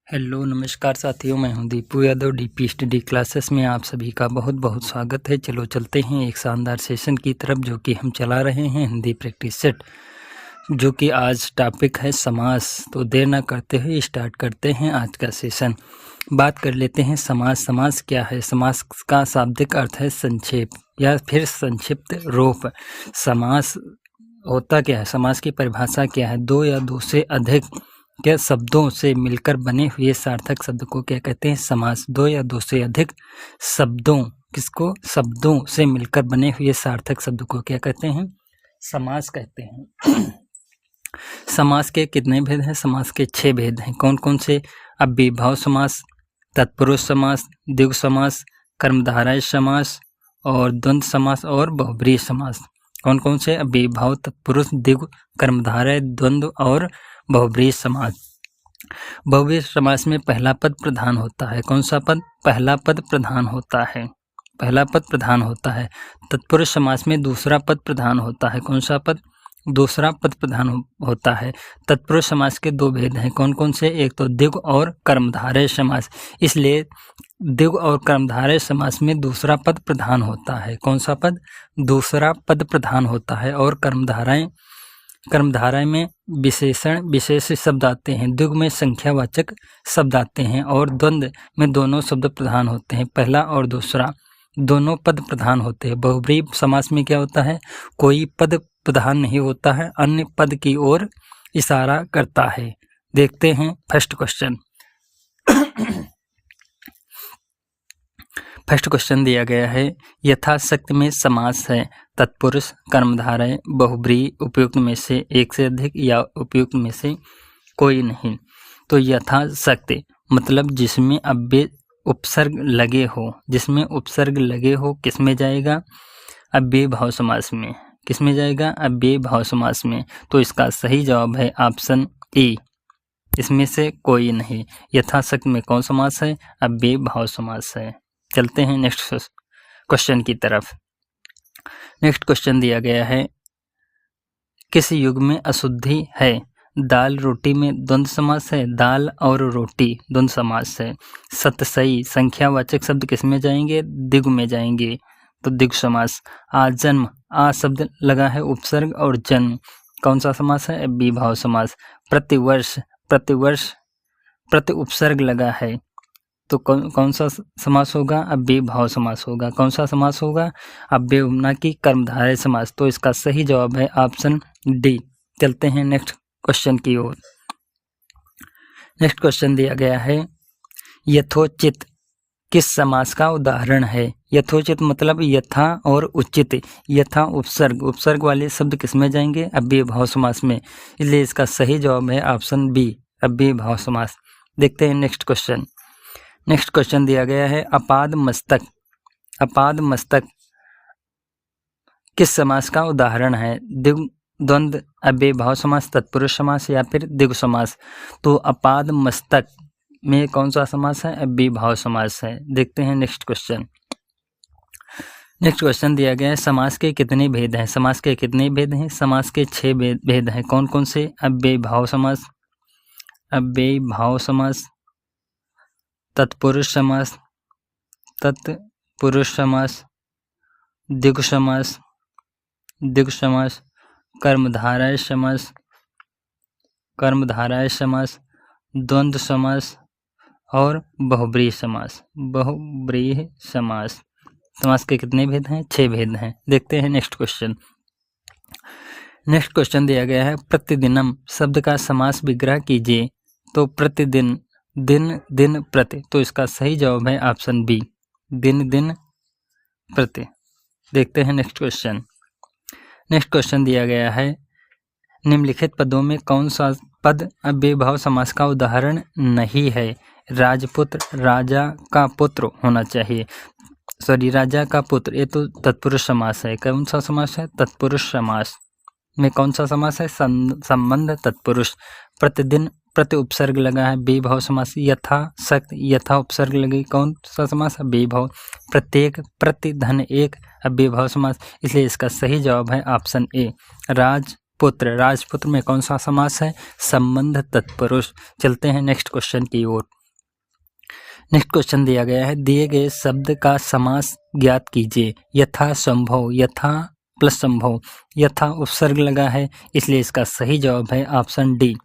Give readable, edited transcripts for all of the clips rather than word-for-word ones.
Hello नमस्कार साथियों, मैं हूं Deepu Yadav. DP study classes में आप सभी का बहुत बहुत स्वागत है। चलो चलते हैं एक शानदार सेशन की तरफ जो कि हम चला रहे हैं हिंदी प्रैक्टिस सेट, जो कि आज टॉपिक है समास। तो देर ना करते हुए स्टार्ट करते हैं आज का सेशन। बात कर लेते हैं समास। समास क्या है? समास का शाब्दिक अर्थ है संक्षेप या फिर संक्षिप्त रूप। समास होता क्या है? समास की परिभाषा क्या है? दो या दो से अधिक के शब्दों से मिलकर बने हुए सार्थक शब्द को क्या कहते हैं? समास। दो या दो से अधिक शब्दों, किसको? शब्दों से मिलकर बने हुए सार्थक शब्द को क्या कहते हैं? समास कहते हैं। समास के कितने भेद हैं? समास के 6 भेद हैं। कौन कौन से? अव्ययीभाव समास, तत्पुरुष समास, द्विगु समास, कर्मधारय समास और द्वंद्व समास और बहुब्रीहि समास। कौन कौन से? अव्ययीभाव, तत्पुरुष, द्विगु, कर्मधारय, द्वंद्व और बहुब्रीहि समास। बहुब्रीहि समास में पहला पद प्रधान होता है। कौन सा पद? पहला पद प्रधान होता है। पहला पद प्रधान होता है। तत्पुरुष समास में दूसरा पद प्रधान होता है। कौन सा पद? दूसरा पद प्रधान होता है। तत्पुरुष समास के 2 भेद हैं। कौन कौन से? एक तो द्विगु और कर्मधारय समास। इसलिए द्विगु और कर्मधारय समास में दूसरा पद प्रधान होता है। कौन सा पद? दूसरा पद प्रधान होता है। और कर्मधारय में विशेषण विशेष शब्द आते हैं। द्विगु में संख्यावाचक शब्द आते हैं और द्वंद्व में दोनों शब्द प्रधान होते हैं। पहला और दूसरा दोनों पद प्रधान होते हैं। बहुब्रीहि समास में क्या होता है? कोई पद प्रधान नहीं होता है, अन्य पद की ओर इशारा करता है। देखते हैं फर्स्ट क्वेश्चन। फर्स्ट क्वेश्चन दिया गया है, यथाशक्ति में समास है तत्पुरुष, कर्मधारय, बहुब्रीहि, उपयुक्त में से एक से अधिक या उपयुक्त में से कोई नहीं। तो यथाशक्ति मतलब जिसमें अव्यय उपसर्ग लगे हो, जिसमें उपसर्ग लगे हो किस में जाएगा? अव्ययीभाव समास में। किस में जाएगा? अव्ययीभाव समास में। तो इसका सही जवाब है ऑप्शन ए, इसमें से कोई नहीं। यथाशक्ति में कौन समास है? अव्ययीभाव समास है। चलते हैं नेक्स्ट क्वेश्चन की तरफ। नेक्स्ट क्वेश्चन दिया गया है, किस युग में अशुद्धि है? दाल रोटी में द्वंद्व समास है। दाल और रोटी द्वंद्व समास है। सतसई संख्यावाचक शब्द किस में जाएंगे? द्विगु में जाएंगे, तो द्विगु समास। आजन्म, आ शब्द लगा है उपसर्ग और जन्म, कौन सा समास है? अव्ययीभाव समास। प्रतिवर्ष, प्रतिवर्ष प्रति उपसर्ग लगा है, तो कौन सा समास होगा? अव्ययीभाव समास होगा। कौन सा समास होगा? अव्यय ना कि कर्मधारय समास। तो इसका सही जवाब है ऑप्शन डी। चलते हैं नेक्स्ट क्वेश्चन की ओर। नेक्स्ट क्वेश्चन दिया गया है, यथोचित किस समास का उदाहरण है? यथोचित मतलब यथा और उचित। यथा उपसर्ग, उपसर्ग वाले शब्द किस में जाएंगे? अव्ययीभाव समास में। इसलिए इसका सही जवाब है ऑप्शन बी, अव्ययीभाव समास। देखते हैं नेक्स्ट क्वेश्चन। नेक्स्ट क्वेश्चन दिया गया है, अपाद मस्तक। अपाद मस्तक किस समास का उदाहरण है? द्वंद्व, अव्ययीभाव समास, तत्पुरुष समास या फिर द्विगु समास। तो अपाद मस्तक में कौन सा समास है? अव्ययीभाव समास है। देखते हैं नेक्स्ट क्वेश्चन। नेक्स्ट क्वेश्चन दिया गया है, समास के कितने भेद हैं? समास के कितने भेद हैं? समास के 6 भेद हैं। कौन कौन से? अव्ययीभाव समास, अव्ययीभाव समास, तत्पुरुष समास, तत्पुरुष समास, द्विगु समास, द्विगु समास, कर्मधारय समास, कर्मधारय समास, द्वंद्व समास और बहुब्रीहि समास, बहुब्रीहि समास। समास के कितने भेद हैं? 6 भेद हैं। देखते हैं नेक्स्ट क्वेश्चन। नेक्स्ट क्वेश्चन दिया गया है, प्रतिदिनम शब्द का समास विग्रह कीजिए। तो प्रतिदिन, दिन, दिन, प्रति। तो इसका सही जवाब है ऑप्शन बी, दिन, दिन, प्रति। देखते हैं नेक्स्ट क्वेश्चन। नेक्स्ट क्वेश्चन दिया गया है, निम्नलिखित पदों में कौन सा पद अव्ययीभाव समास का उदाहरण नहीं है? राजपुत्र, राजा का पुत्र होना चाहिए। सॉरी, राजा का पुत्र, ये तो तत्पुरुष समास है। कौन सा समास है? तत्पुरुष समास में कौन सा समास है? संबंध तत्पुरुष। प्रतिदिन, प्रति उपसर्ग लगा है, अव्ययीभाव समास। यथाशक्ति, यथा उपसर्ग लगी, कौन सा समास? अव्ययीभाव। प्रत्येक, प्रति, धन, एक, अव्ययीभाव समास। इसलिए इसका सही जवाब है ऑप्शन ए, राजपुत्र। राजपुत्र में कौन सा समास है? संबंध तत्पुरुष। चलते हैं नेक्स्ट क्वेश्चन की ओर। नेक्स्ट क्वेश्चन दिया गया है, दिए गए शब्द का समास ज्ञात कीजिए। यथा संभव, यथा प्लस संभव, यथा उपसर्ग लगा है इसलिए इसका सही जवाब है ऑप्शन डी,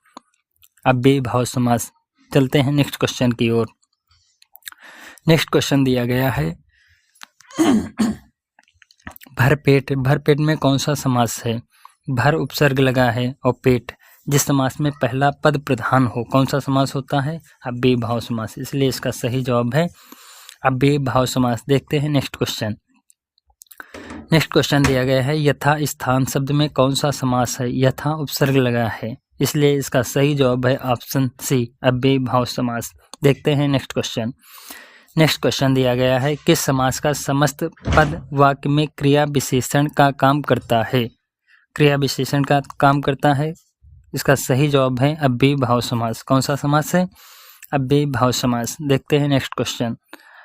अव्ययी भाव समास। चलते हैं नेक्स्ट क्वेश्चन की ओर। नेक्स्ट क्वेश्चन दिया गया है, भरपेट, भरपेट में कौन सा समास है? भर उपसर्ग लगा है और पेट, जिस समास में पहला पद प्रधान हो कौन सा समास होता है? अव्ययी भाव समास, इसलिए इसका सही जवाब है अव्ययी भाव समास। देखते हैं नेक्स्ट क्वेश्चन। नेक्स्ट क्वेश्चन दिया गया है, यथा स्थान शब्द में कौन सा समास है? यथा उपसर्ग लगा है इसलिए इसका सही जवाब है ऑप्शन सी, अव्ययी भाव समास। देखते हैं नेक्स्ट क्वेश्चन। नेक्स्ट क्वेश्चन दिया गया है, किस समास का समस्त पद वाक्य में क्रिया विशेषण का काम करता है? क्रिया विशेषण का काम करता है, इसका सही जवाब है अव्ययी भाव समास। कौन सा समास है? अव्ययी भाव समास। देखते हैं नेक्स्ट क्वेश्चन।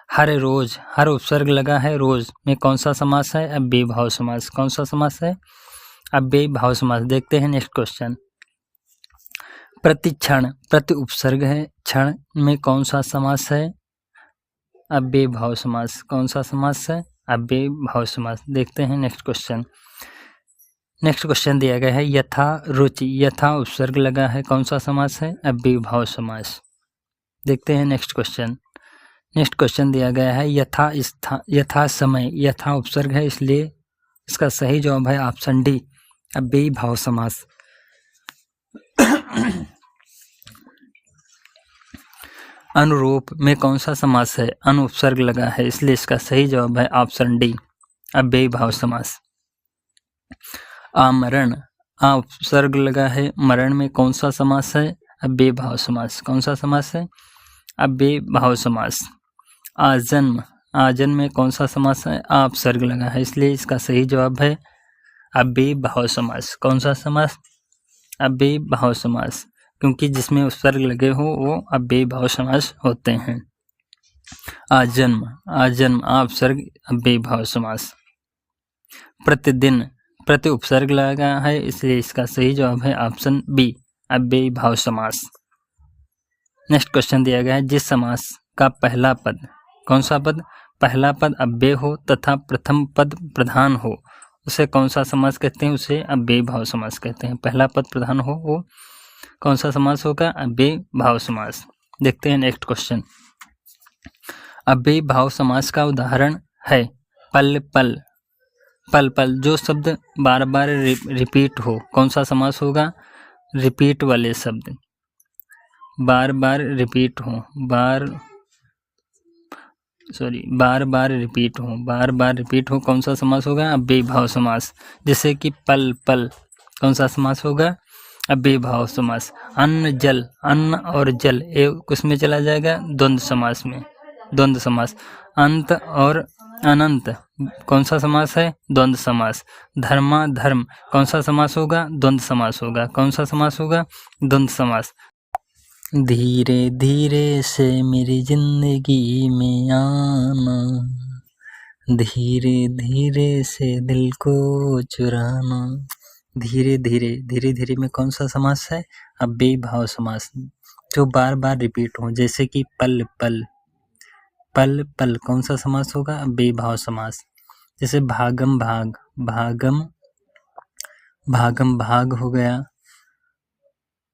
हर रोज, हर उपसर्ग लगा है, रोज में कौन सा समास है? अव्ययी भाव समास। कौन सा समास है? अव्ययी भाव समास। देखते हैं नेक्स्ट क्वेश्चन। प्रतिक्षण, प्रति उपसर्ग है, क्षण में कौन सा समास है? अव्ययी भाव समास। कौन सा समास है? अव्ययी भाव समास। देखते हैं नेक्स्ट क्वेश्चन। नेक्स्ट क्वेश्चन दिया गया है, यथा रुचि, यथा उपसर्ग लगा है, कौन सा समास है? अव्ययी भाव समास। देखते हैं नेक्स्ट क्वेश्चन। नेक्स्ट क्वेश्चन दिया गया है, यथा समय, यथा उपसर्ग है इसलिए इसका सही जवाब है ऑप्शन डी, अव्ययी भाव समास। अनुरूप में कौन सा समास है? अनु उपसर्ग लगा है इसलिए इसका सही जवाब है ऑप्शन डी, अव्ययी भाव समास। आमरण, आ उपसर्ग लगा है, मरण में कौन सा समास है? अव्ययी भाव समास। कौन सा समास है? अव्ययी भाव समास। आजन्म, आजन्म में कौन सा समास है? आ उपसर्ग लगा है इसलिए इसका सही जवाब है अव्ययी भाव समास। कौन सा समास? अव्ययी भाव समास, क्योंकि जिसमें उपसर्ग लगे हो वो अव्ययी भाव समास होते हैं। आजन्म, आजन्म आ उपसर्ग, अव्ययी भाव समास। प्रतिदिन, प्रति उपसर्ग लगा है इसलिए इसका सही जवाब है ऑप्शन बी, अव्ययी भाव समास। नेक्स्ट क्वेश्चन दिया गया है, जिस समास का पहला पद, कौन सा पद? पहला पद अव्यय हो तथा प्रथम पद प्रधान हो उसे कौन सा समास कहते हैं? उसे अव्ययी भाव समास कहते हैं। पहला पद प्रधान हो वो कौन सा समास होगा? अव्ययी भाव समास। देखते हैं नेक्स्ट क्वेश्चन। अव्ययी भाव समास का उदाहरण है पल पल, पल पल, जो शब्द बार बार रिपीट हो कौन सा समास होगा? रिपीट वाले शब्द, बार बार रिपीट हो, बार बार रिपीट हो, बार बार रिपीट हो कौन सा समास होगा? अव्ययी भाव समास। जैसे कि पल पल, कौन सा समास होगा? अव्ययी भाव समास। अन्न जल, अन्न और जल एक उसमें चला जाएगा द्वंद्व समास में, द्वंद्व समास। अंत और अनंत कौन सा समास है? द्वंद्व समास। धर्मा धर्म कौन सा समास होगा? द्वंद्व समास होगा। कौन सा समास होगा? द्वंद्व समास। धीरे धीरे से मेरी जिंदगी में आना, धीरे धीरे से दिल को चुराना। धीरे धीरे, धीरे धीरे में कौन सा समास है? अव्ययी भाव समास, जो बार बार रिपीट हो। जैसे कि पल पल, पल पल कौन सा समास होगा? अव्ययी भाव समास। जैसे भागम भाग, भागम भागम भाग हो गया।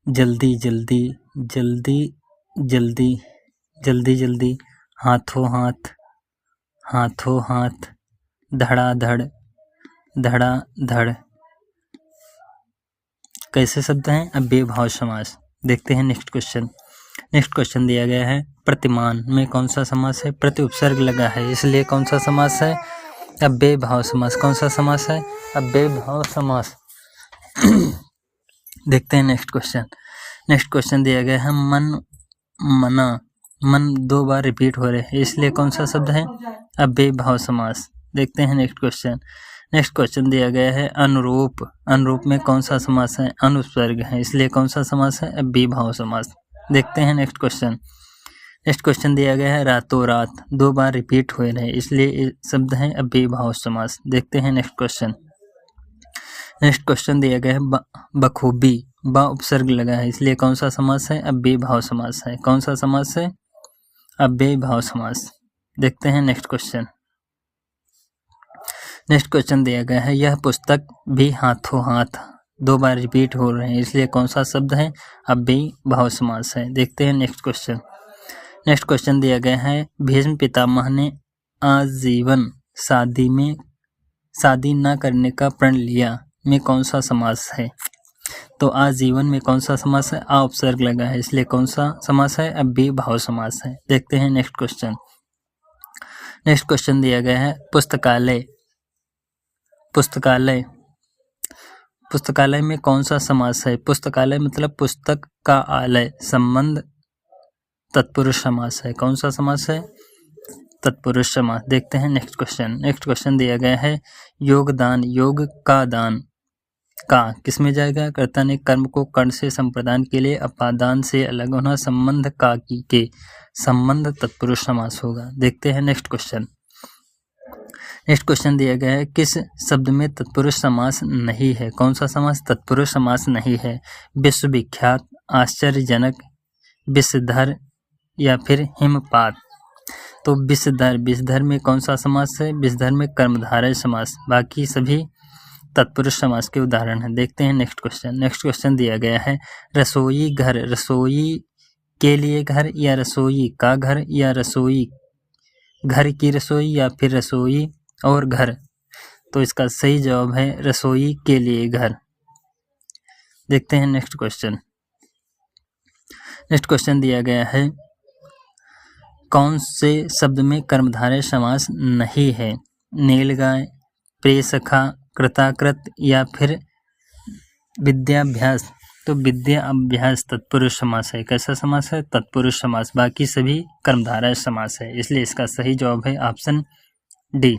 जल्दी जल्दी, जल्दी जल्दी, जल्दी जल्दी। हाथों हाथ, हाथों हाथ। धड़ा धड़, धड़ा धड़। कैसे शब्द हैं? अव्ययी भाव समास। देखते हैं नेक्स्ट क्वेश्चन। नेक्स्ट क्वेश्चन दिया गया है, प्रतिमान में कौन सा समास है? प्रति उपसर्ग लगा है इसलिए कौन सा समास है? अव्ययी भाव समास। कौन सा समास है? अव्ययी भाव समास। देखते हैं नेक्स्ट क्वेश्चन। नेक्स्ट क्वेश्चन दिया गया है, मन मना, मन दो बार रिपीट हो रहे हैं इसलिए कौन सा शब्द है? अव्ययी भाव समास। देखते हैं नेक्स्ट क्वेश्चन। नेक्स्ट क्वेश्चन दिया गया है, अनुरूप, अनुरूप में कौन सा समास है? अनुस्वर्ग है इसलिए कौन सा समास है? अव्ययी भाव समास। देखते हैं नेक्स्ट क्वेश्चन। नेक्स्ट क्वेश्चन दिया गया है, रातों रात, दो बार रिपीट हो रहे इसलिए शब्द है अव्ययी भाव समास। देखते हैं नेक्स्ट क्वेश्चन। नेक्स्ट क्वेश्चन दिया गया है, बखूबी, बा उपसर्ग लगा है इसलिए कौन सा समास है? अव्ययी भाव समास है। कौन सा समास है? अव्ययी भाव समास। देखते हैं नेक्स्ट क्वेश्चन। नेक्स्ट क्वेश्चन दिया गया है, यह पुस्तक भी हाथों हाथ, 2 बार रिपीट हो रहे हैं, इसलिए कौन सा शब्द है? अव्ययी भाव समास है। देखते हैं नेक्स्ट क्वेश्चन। नेक्स्ट क्वेश्चन दिया गया है, भीष्म पितामह ने आजीवन शादी न करने का प्रण लिया में कौन सा समास है? तो आजीवन में कौन सा समास है? आ उपसर्ग लगा है, इसलिए कौन सा समास है? अव्ययी भाव समास है। देखते हैं नेक्स्ट क्वेश्चन। नेक्स्ट क्वेश्चन दिया गया है, पुस्तकालय में कौन सा समास है? पुस्तकालय मतलब पुस्तक का आलय, संबंध तत्पुरुष समास है। कौन सा समास है? तत्पुरुष समास। देखते हैं नेक्स्ट क्वेश्चन। नेक्स्ट क्वेश्चन दिया गया है, योगदान, योग का दान का किस में जाएगा? कर्ता ने कर्म को कर्ण से संप्रदान के लिए अपादान से अलग होना, संबंध का की के, संबंध तत्पुरुष समास होगा। देखते हैं नेक्स्ट क्वेश्चन। नेक्स्ट क्वेश्चन दिया गया है, किस शब्द में तत्पुरुष समास नहीं है? कौन सा समास तत्पुरुष समास नहीं है? विश्वविख्यात, आश्चर्यजनक, विषधर या फिर हिमपात। तो विषधर में कौन सा समास है? विषधर में कर्मधारय समास, बाकी सभी तत्पुरुष समास के उदाहरण हैं। देखते हैं नेक्स्ट क्वेश्चन। नेक्स्ट क्वेश्चन दिया गया है, रसोई घर, रसोई के लिए घर या रसोई का घर या रसोई घर की रसोई या फिर रसोई और घर। तो इसका सही जवाब है रसोई के लिए घर। देखते हैं नेक्स्ट क्वेश्चन। नेक्स्ट क्वेश्चन दिया गया है, कौन से शब्द में कर्मधारय समास नहीं है? नीलगाय, प्रेसखा, कृताकृत या फिर विद्याभ्यास। तो विद्या अभ्यास तत्पुरुष समास है। कैसा समास है? तत्पुरुष समास, बाकी सभी कर्मधारय समास है, इसलिए इसका सही जवाब है ऑप्शन डी।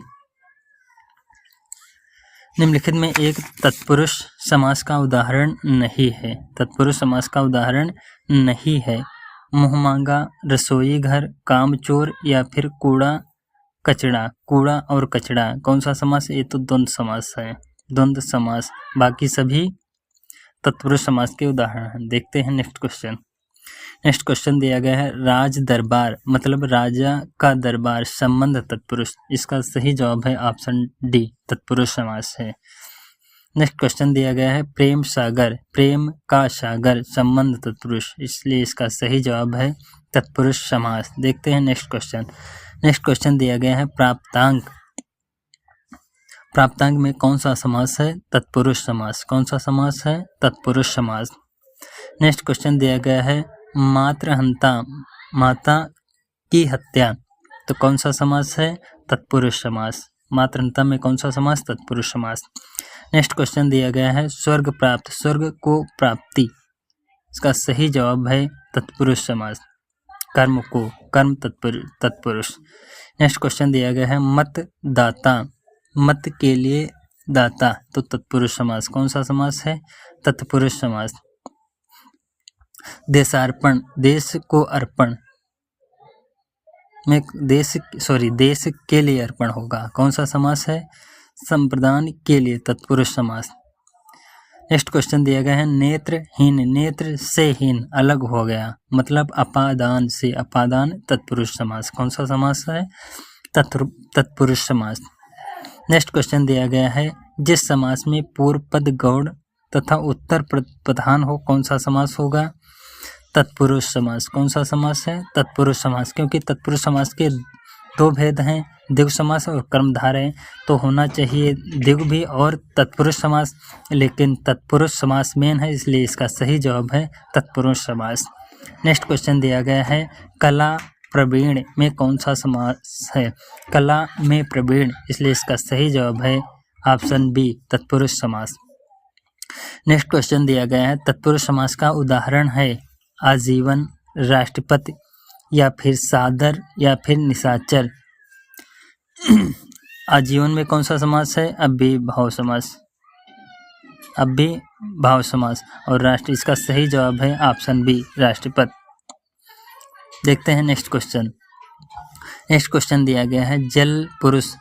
निम्नलिखित में एक तत्पुरुष समास का उदाहरण नहीं है। तत्पुरुष समास का उदाहरण नहीं है। मुँह मांगा, रसोई घर, कामचोर या फिर कूड़ा कचड़ा। कूड़ा और कचड़ा कौन सा समास है? ये तो द्वंद्व समास है, द्वंद्व समास, बाकी सभी तत्पुरुष समास के उदाहरण हैं। देखते हैं नेक्स्ट क्वेश्चन। नेक्स्ट क्वेश्चन दिया गया है, राज दरबार मतलब राजा का दरबार, संबंध तत्पुरुष। इसका सही जवाब है ऑप्शन डी, तत्पुरुष समास है। नेक्स्ट क्वेश्चन दिया गया है, प्रेम सागर, प्रेम का सागर, संबंध तत्पुरुष, इसलिए इसका सही जवाब है तत्पुरुष समास। देखते हैं नेक्स्ट क्वेश्चन। नेक्स्ट क्वेश्चन दिया गया है, प्राप्तांक, प्राप्तांक में कौन सा समास है? तत्पुरुष समास। कौन सा समास है? तत्पुरुष समास। नेक्स्ट क्वेश्चन दिया गया है, मातृहंता, माता की हत्या, तो कौन सा समास है? तत्पुरुष समास। मातृहंता में कौन सा समास? तत्पुरुष समास। नेक्स्ट क्वेश्चन दिया गया है, स्वर्ग प्राप्त, स्वर्ग को प्राप्ति, इसका सही जवाब है तत्पुरुष समास। कर्म को, कर्म तत्पुरुष। नेक्स्ट क्वेश्चन दिया गया है, मतदाता, मत के लिए दाता, तो तत्पुरुष समास। कौन सा समास है? तत्पुरुष समास। देशार्पण, देश को अर्पण में देश के लिए अर्पण होगा। कौन सा समास है? संप्रदान के लिए, तत्पुरुष समास। नेक्स्ट क्वेश्चन दिया गया है, नेत्रहीन, नेत्र से हीन अलग हो गया, मतलब अपादान से, अपादान तत्पुरुष समास। कौन सा समास है? तत्पुरुष समास। नेक्स्ट क्वेश्चन दिया गया है, जिस समास में पूर्व पद गौड़ तथा उत्तर प्रधान हो, कौन सा समास होगा? तत्पुरुष समास। कौन सा समास है? तत्पुरुष समास, क्योंकि तत्पुरुष समास के 2 भेद हैं, द्विगु समास और कर्मधारय, तो होना चाहिए द्विगु भी और तत्पुरुष समास, लेकिन तत्पुरुष समास मेन है, इसलिए इसका सही जवाब है तत्पुरुष समास। नेक्स्ट क्वेश्चन दिया गया है, कला प्रवीण में कौन सा समास है? कला में प्रवीण, इसलिए इसका सही जवाब है ऑप्शन बी, तत्पुरुष समास। नेक्स्ट क्वेश्चन दिया गया है, तत्पुरुष समास का उदाहरण है आजीवन, राष्ट्रपति या फिर सादर या फिर निशाचर। आजीवन में कौन सा समास है? अव्ययी भाव समास, अव्ययी भाव समास। और राष्ट्र, इसका सही जवाब है ऑप्शन बी, राष्ट्रपति। देखते हैं नेक्स्ट क्वेश्चन। नेक्स्ट क्वेश्चन दिया गया है, जल पुरुष,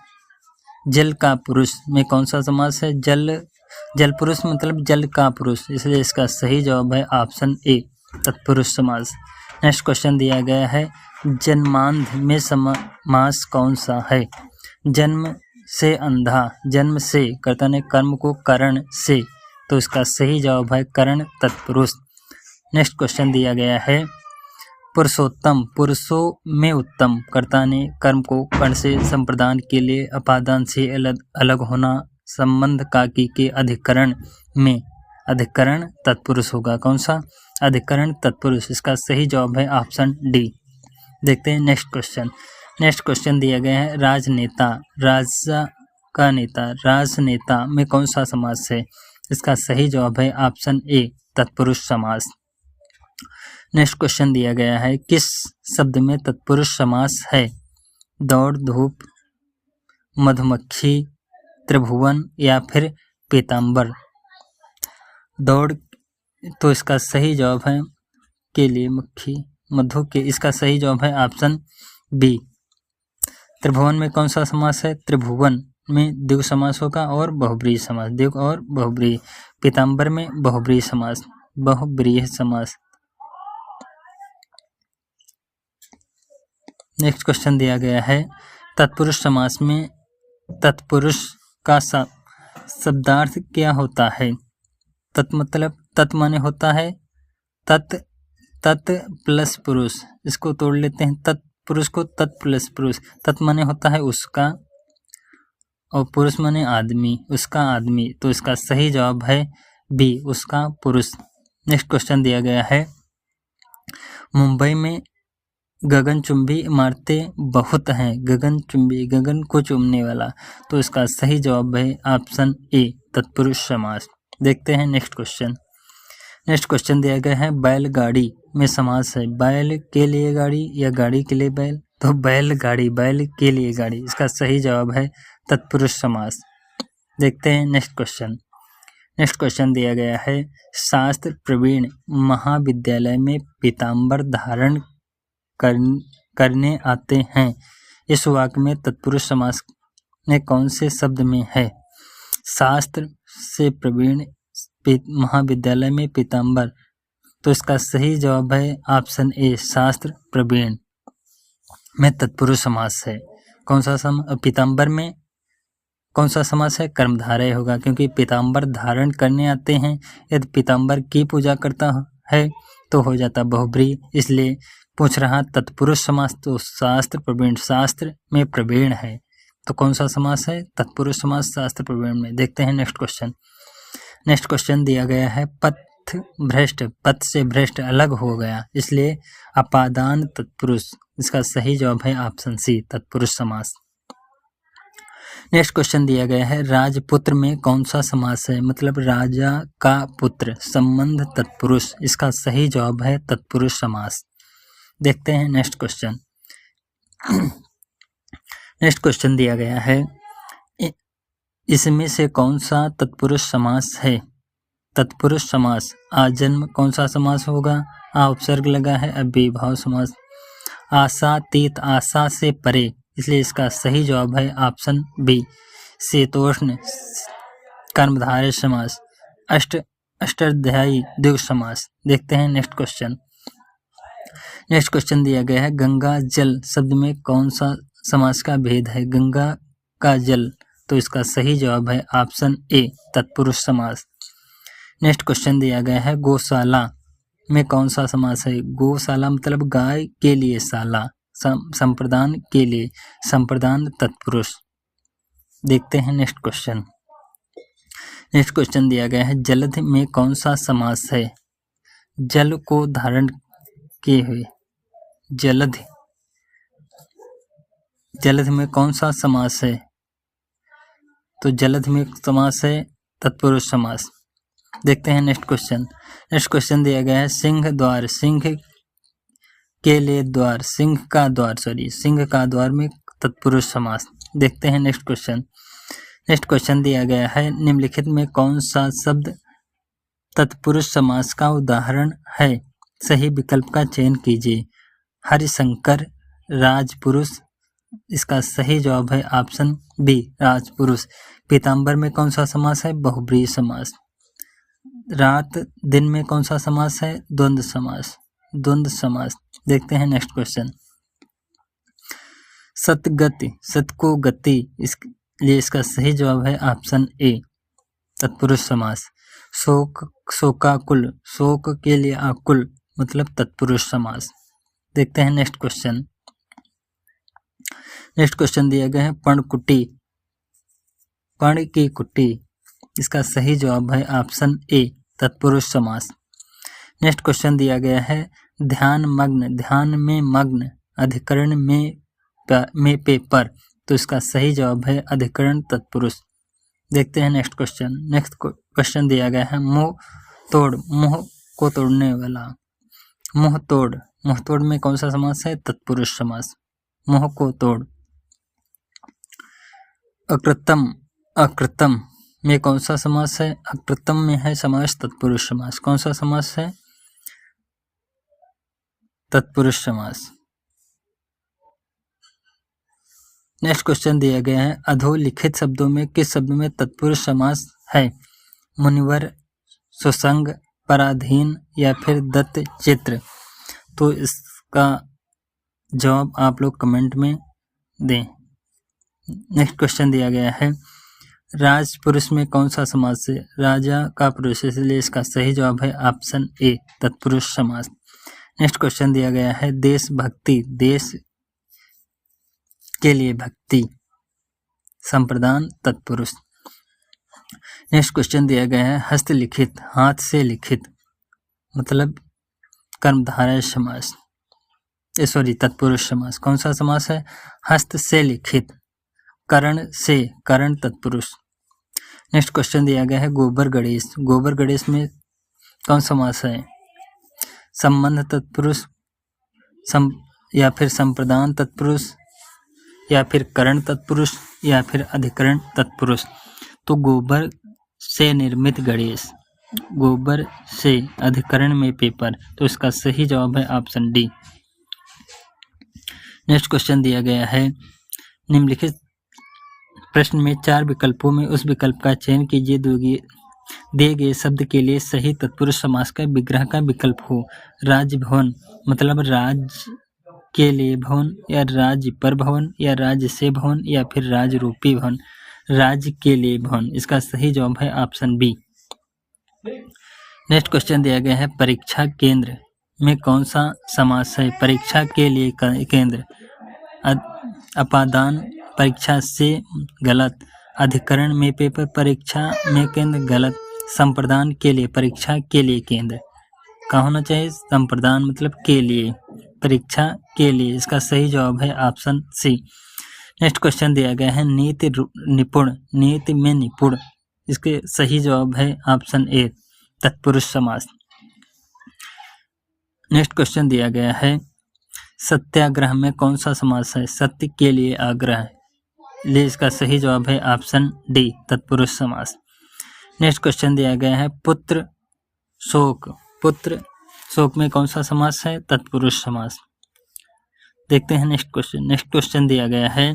जल का पुरुष में कौन सा समास है? जल पुरुष मतलब जल का पुरुष, इसलिए इसका सही जवाब है ऑप्शन ए, तत्पुरुष समास। नेक्स्ट क्वेश्चन दिया गया है जन्मांध में समास कौन सा है? जन्म से अंधा, जन्म से कर्ता ने कर्म को करण से, तो इसका सही जवाब है करण तत्पुरुष। नेक्स्ट क्वेश्चन दिया गया है पुरुषोत्तम, पुरुषों में उत्तम, कर्ता ने कर्म को कर्ण से संप्रदान के लिए अपादान से अलग होना, संबंध काकी के अधिकरण में, अधिकरण तत्पुरुष होगा। कौन सा? अधिकरण तत्पुरुष। इसका सही जवाब है ऑप्शन डी। देखते हैं नेक्स्ट क्वेश्चन। नेक्स्ट क्वेश्चन दिया गया है राजनेता, राजा का नेता, राजनेता में कौन सा समास है? इसका सही जवाब है ऑप्शन ए तत्पुरुष समास। नेक्स्ट क्वेश्चन दिया गया है किस शब्द में तत्पुरुष समास है? दौड़, धूप, मधुमक्खी, त्रिभुवन या फिर पीताम्बर। दौड़ तो इसका सही जवाब है के लिए मक्खी, मधु के, इसका सही जवाब है ऑप्शन बी। त्रिभुवन में कौन सा समास है? त्रिभुवन में द्विगु समास होगा और बहुब्रीहि समास, द्विगु और बहुब्रीहि। पीताम्बर में बहुब्रीहि समास, बहुब्रीहि समास। नेक्स्ट क्वेश्चन दिया गया है तत्पुरुष समास में तत्पुरुष का शब्दार्थ क्या होता है? तत् मतलब तत् माने होता है तत्, तत् प्लस पुरुष, इसको तोड़ लेते हैं तत्पुरुष को, तत् प्लस पुरुष। तत् माने होता है उसका और पुरुष माने आदमी, उसका आदमी, तो इसका सही जवाब है बी उसका पुरुष। नेक्स्ट क्वेश्चन दिया गया है मुंबई में गगनचुंबी इमारतें बहुत हैं, गगनचुंबी, गगन को चूमने वाला, तो इसका सही जवाब है ऑप्शन ए तत्पुरुष समास। देखते हैं नेक्स्ट क्वेश्चन। नेक्स्ट क्वेश्चन दिया गया है बैलगाड़ी में समास है, बैल के लिए गाड़ी या गाड़ी के लिए बैल, तो बैलगाड़ी, बैल के लिए गाड़ी, इसका सही जवाब है तत्पुरुष समास। देखते हैं नेक्स्ट क्वेश्चन। नेक्स्ट क्वेश्चन दिया गया है शास्त्र प्रवीण महाविद्यालय में पीताम्बर धारण करने आते हैं, इस वाक्य में तत्पुरुष समास ने कौन से शब्द में है? शास्त्र से प्रवीण महाविद्यालय में पीताम्बर, तो इसका सही जवाब है ऑप्शन ए शास्त्र प्रवीण में तत्पुरुष समास है। कौन सा पीताम्बर में कौन सा समास है? कर्मधारय होगा, क्योंकि पीताम्बर धारण करने आते हैं। यदि पीताम्बर की पूजा करता है तो हो जाता बहुब्रीहि, इसलिए पूछ रहा तत्पुरुष समास, तो शास्त्र प्रवीण, शास्त्र में प्रवीण है, तो कौन सा समास है? तत्पुरुष समास शास्त्र प्रवीण में। देखते हैं नेक्स्ट क्वेश्चन। नेक्स्ट क्वेश्चन दिया गया है पथ भ्रष्ट, पथ से भ्रष्ट अलग हो गया, इसलिए अपादान तत्पुरुष, इसका सही जवाब है ऑप्शन सी तत्पुरुष समास। नेक्स्ट क्वेश्चन दिया गया है राजपुत्र में कौन सा समास है? मतलब राजा का पुत्र, संबंध तत्पुरुष, इसका सही जवाब है तत्पुरुष समास। देखते हैं नेक्स्ट क्वेश्चन। नेक्स्ट क्वेश्चन दिया गया है इसमें से कौन सा तत्पुरुष समास है? तत्पुरुष समास आजन्म कौन सा समास होगा? आ उपसर्ग लगा है, अव्ययीभाव समास। आशातीत, आशा से परे, इसलिए इसका सही जवाब है ऑप्शन बी शीतोष्ण कर्मधारय समास। अष्टाध्यायी द्विगु समास। देखते हैं नेक्स्ट क्वेश्चन। नेक्स्ट क्वेश्चन दिया गया है गंगा जल शब्द में कौन सा समास का भेद है? गंगा का जल, तो इसका सही जवाब है ऑप्शन ए तत्पुरुष समास। नेक्स्ट क्वेश्चन दिया गया है गौशाला में कौन सा समास है? गौशाला मतलब गाय के लिए, शाला संप्रदान के लिए, संप्रदान तत्पुरुष। देखते हैं नेक्स्ट क्वेश्चन। नेक्स्ट क्वेश्चन दिया गया है जलध में कौन सा समास है? जल को धारण किए हुए, जलध, जलध में कौन सा समास है? तो जलध में समास है तत्पुरुष समास। देखते हैं नेक्स्ट क्वेश्चन। नेक्स्ट क्वेश्चन दिया गया है सिंह द्वार, सिंह के लिए द्वार, सिंह का द्वार, सिंह का द्वार में तत्पुरुष समास। देखते हैं नेक्स्ट क्वेश्चन। नेक्स्ट क्वेश्चन दिया गया है निम्नलिखित में कौन सा शब्द तत्पुरुष समास का उदाहरण है? सही विकल्प का चयन कीजिए। हरिशंकर, राजपुरुष, इसका सही जवाब है ऑप्शन बी राजपुरुष। पीताम्बर में कौन सा समास है? बहुब्रीहि समास। रात दिन में कौन सा समास है? द्वंद्व समास, द्वंद्व समास। देखते हैं नेक्स्ट क्वेश्चन। सतगति, सत को गति, इसलिए इसका सही जवाब है ऑप्शन ए तत्पुरुष समास। शोक, शोकाकुल, शोक के लिए आकुल मतलब तत्पुरुष समास। देखते हैं नेक्स्ट क्वेश्चन। नेक्स्ट क्वेश्चन दिया गया है पर्णकुटी, पर्ण की कुटी, इसका सही जवाब है ऑप्शन ए तत्पुरुष समास। नेक्स्ट क्वेश्चन दिया गया है ध्यान मग्न, ध्यान में मग्न, अधिकरण में पेपर, तो इसका सही जवाब है अधिकरण तत्पुरुष। देखते हैं नेक्स्ट क्वेश्चन। नेक्स्ट क्वेश्चन दिया गया है मुंह तोड़, मुंह को तोड़ने वाला, मुंह तोड़, मुंह तोड़ में कौन सा समास है? तत्पुरुष समास, मुंह को तोड़। अकृतम, अकृतम में कौन सा समास है? अकृतम में है समास तत्पुरुष समास। कौन सा समास है? तत्पुरुष समास। नेक्स्ट क्वेश्चन दिया गया है अधोलिखित शब्दों में किस शब्द में तत्पुरुष समास है? मुनिवर, सुसंग, पराधीन या फिर दत्त चित्र। तो इसका जवाब आप लोग कमेंट में दें। नेक्स्ट क्वेश्चन दिया गया है राजपुरुष में कौन सा समास है? राजा का पुरुष, इसलिए इसका सही जवाब है ऑप्शन ए तत्पुरुष समास। नेक्स्ट क्वेश्चन दिया गया है देशभक्ति, देश के लिए भक्ति, संप्रदान तत्पुरुष। नेक्स्ट क्वेश्चन दिया गया है हस्तलिखित, हाथ से लिखित मतलब कर्मधारय समास, तत्पुरुष समास। कौन सा समास है? हस्त से लिखित, करण से, करण तत्पुरुष। नेक्स्ट क्वेश्चन दिया गया है गोबर गणेश, गोबर गणेश में कौन समास है? संबंध तत्पुरुष, या फिर संप्रदान तत्पुरुष, या फिर करण तत्पुरुष, या फिर अधिकरण तत्पुरुष। तो गोबर से निर्मित गणेश, गोबर से, अधिकरण में पेपर, तो इसका सही जवाब है ऑप्शन डी। नेक्स्ट क्वेश्चन दिया गया है निम्नलिखित प्रश्न में 4 विकल्पों में उस विकल्प का चयन कीजिए दिए गए शब्द के लिए सही तत्पुरुष समास का विग्रह का विकल्प हो। राजभवन मतलब राज्य के लिए भवन, या राज्य पर भवन, या राज्य से भवन, या फिर राज रूपी भवन। राज्य के लिए भवन, इसका सही जवाब है ऑप्शन बी। नेक्स्ट क्वेश्चन दिया गया है परीक्षा केंद्र में कौन सा समास है? परीक्षा के लिए केंद्र, अपादान, परीक्षा से गलत, अधिकरण में पेपर, परीक्षा में केंद्र गलत, संप्रदान के लिए, परीक्षा के लिए केंद्र। क्या होना चाहिए? संप्रदान मतलब के लिए, परीक्षा के लिए, इसका सही जवाब है ऑप्शन सी। नेक्स्ट क्वेश्चन दिया गया है नीति निपुण, नीति में निपुण, इसके सही जवाब है ऑप्शन ए तत्पुरुष समास। नेक्स्ट क्वेश्चन दिया गया है सत्याग्रह में कौन सा समास है? सत्य के लिए आग्रह, लिए इसका सही जवाब है ऑप्शन डी तत्पुरुष समास। नेक्स्ट क्वेश्चन दिया गया है पुत्र शोक, पुत्र शोक में कौन सा समास है? तत्पुरुष समास। देखते हैं नेक्स्ट क्वेश्चन। नेक्स्ट क्वेश्चन दिया गया है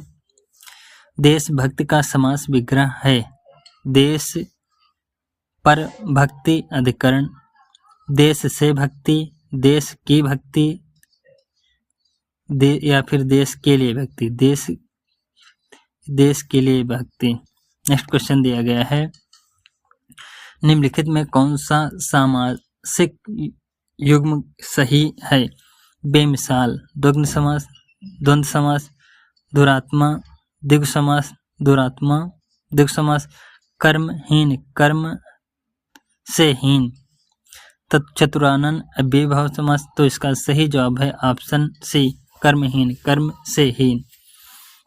देशभक्ति का समास विग्रह है। देश पर भक्ति अधिकरण, देश से भक्ति, देश की भक्ति, या फिर देश के लिए भक्ति, देश के लिए भक्ति। नेक्स्ट क्वेश्चन दिया गया है निम्नलिखित में कौन सा सामासिक युग्म सही है? बेमिसाल, द्वंद्व समास, द्वंद्व समास, दुरात्मा, द्विगु समास, दुरात्मा, द्विगु समास, कर्महीन, कर्म से हीन, चतुरानन, अव्ययभाव समास। तो इसका सही जवाब है ऑप्शन सी कर्महीन, कर्म से हीन।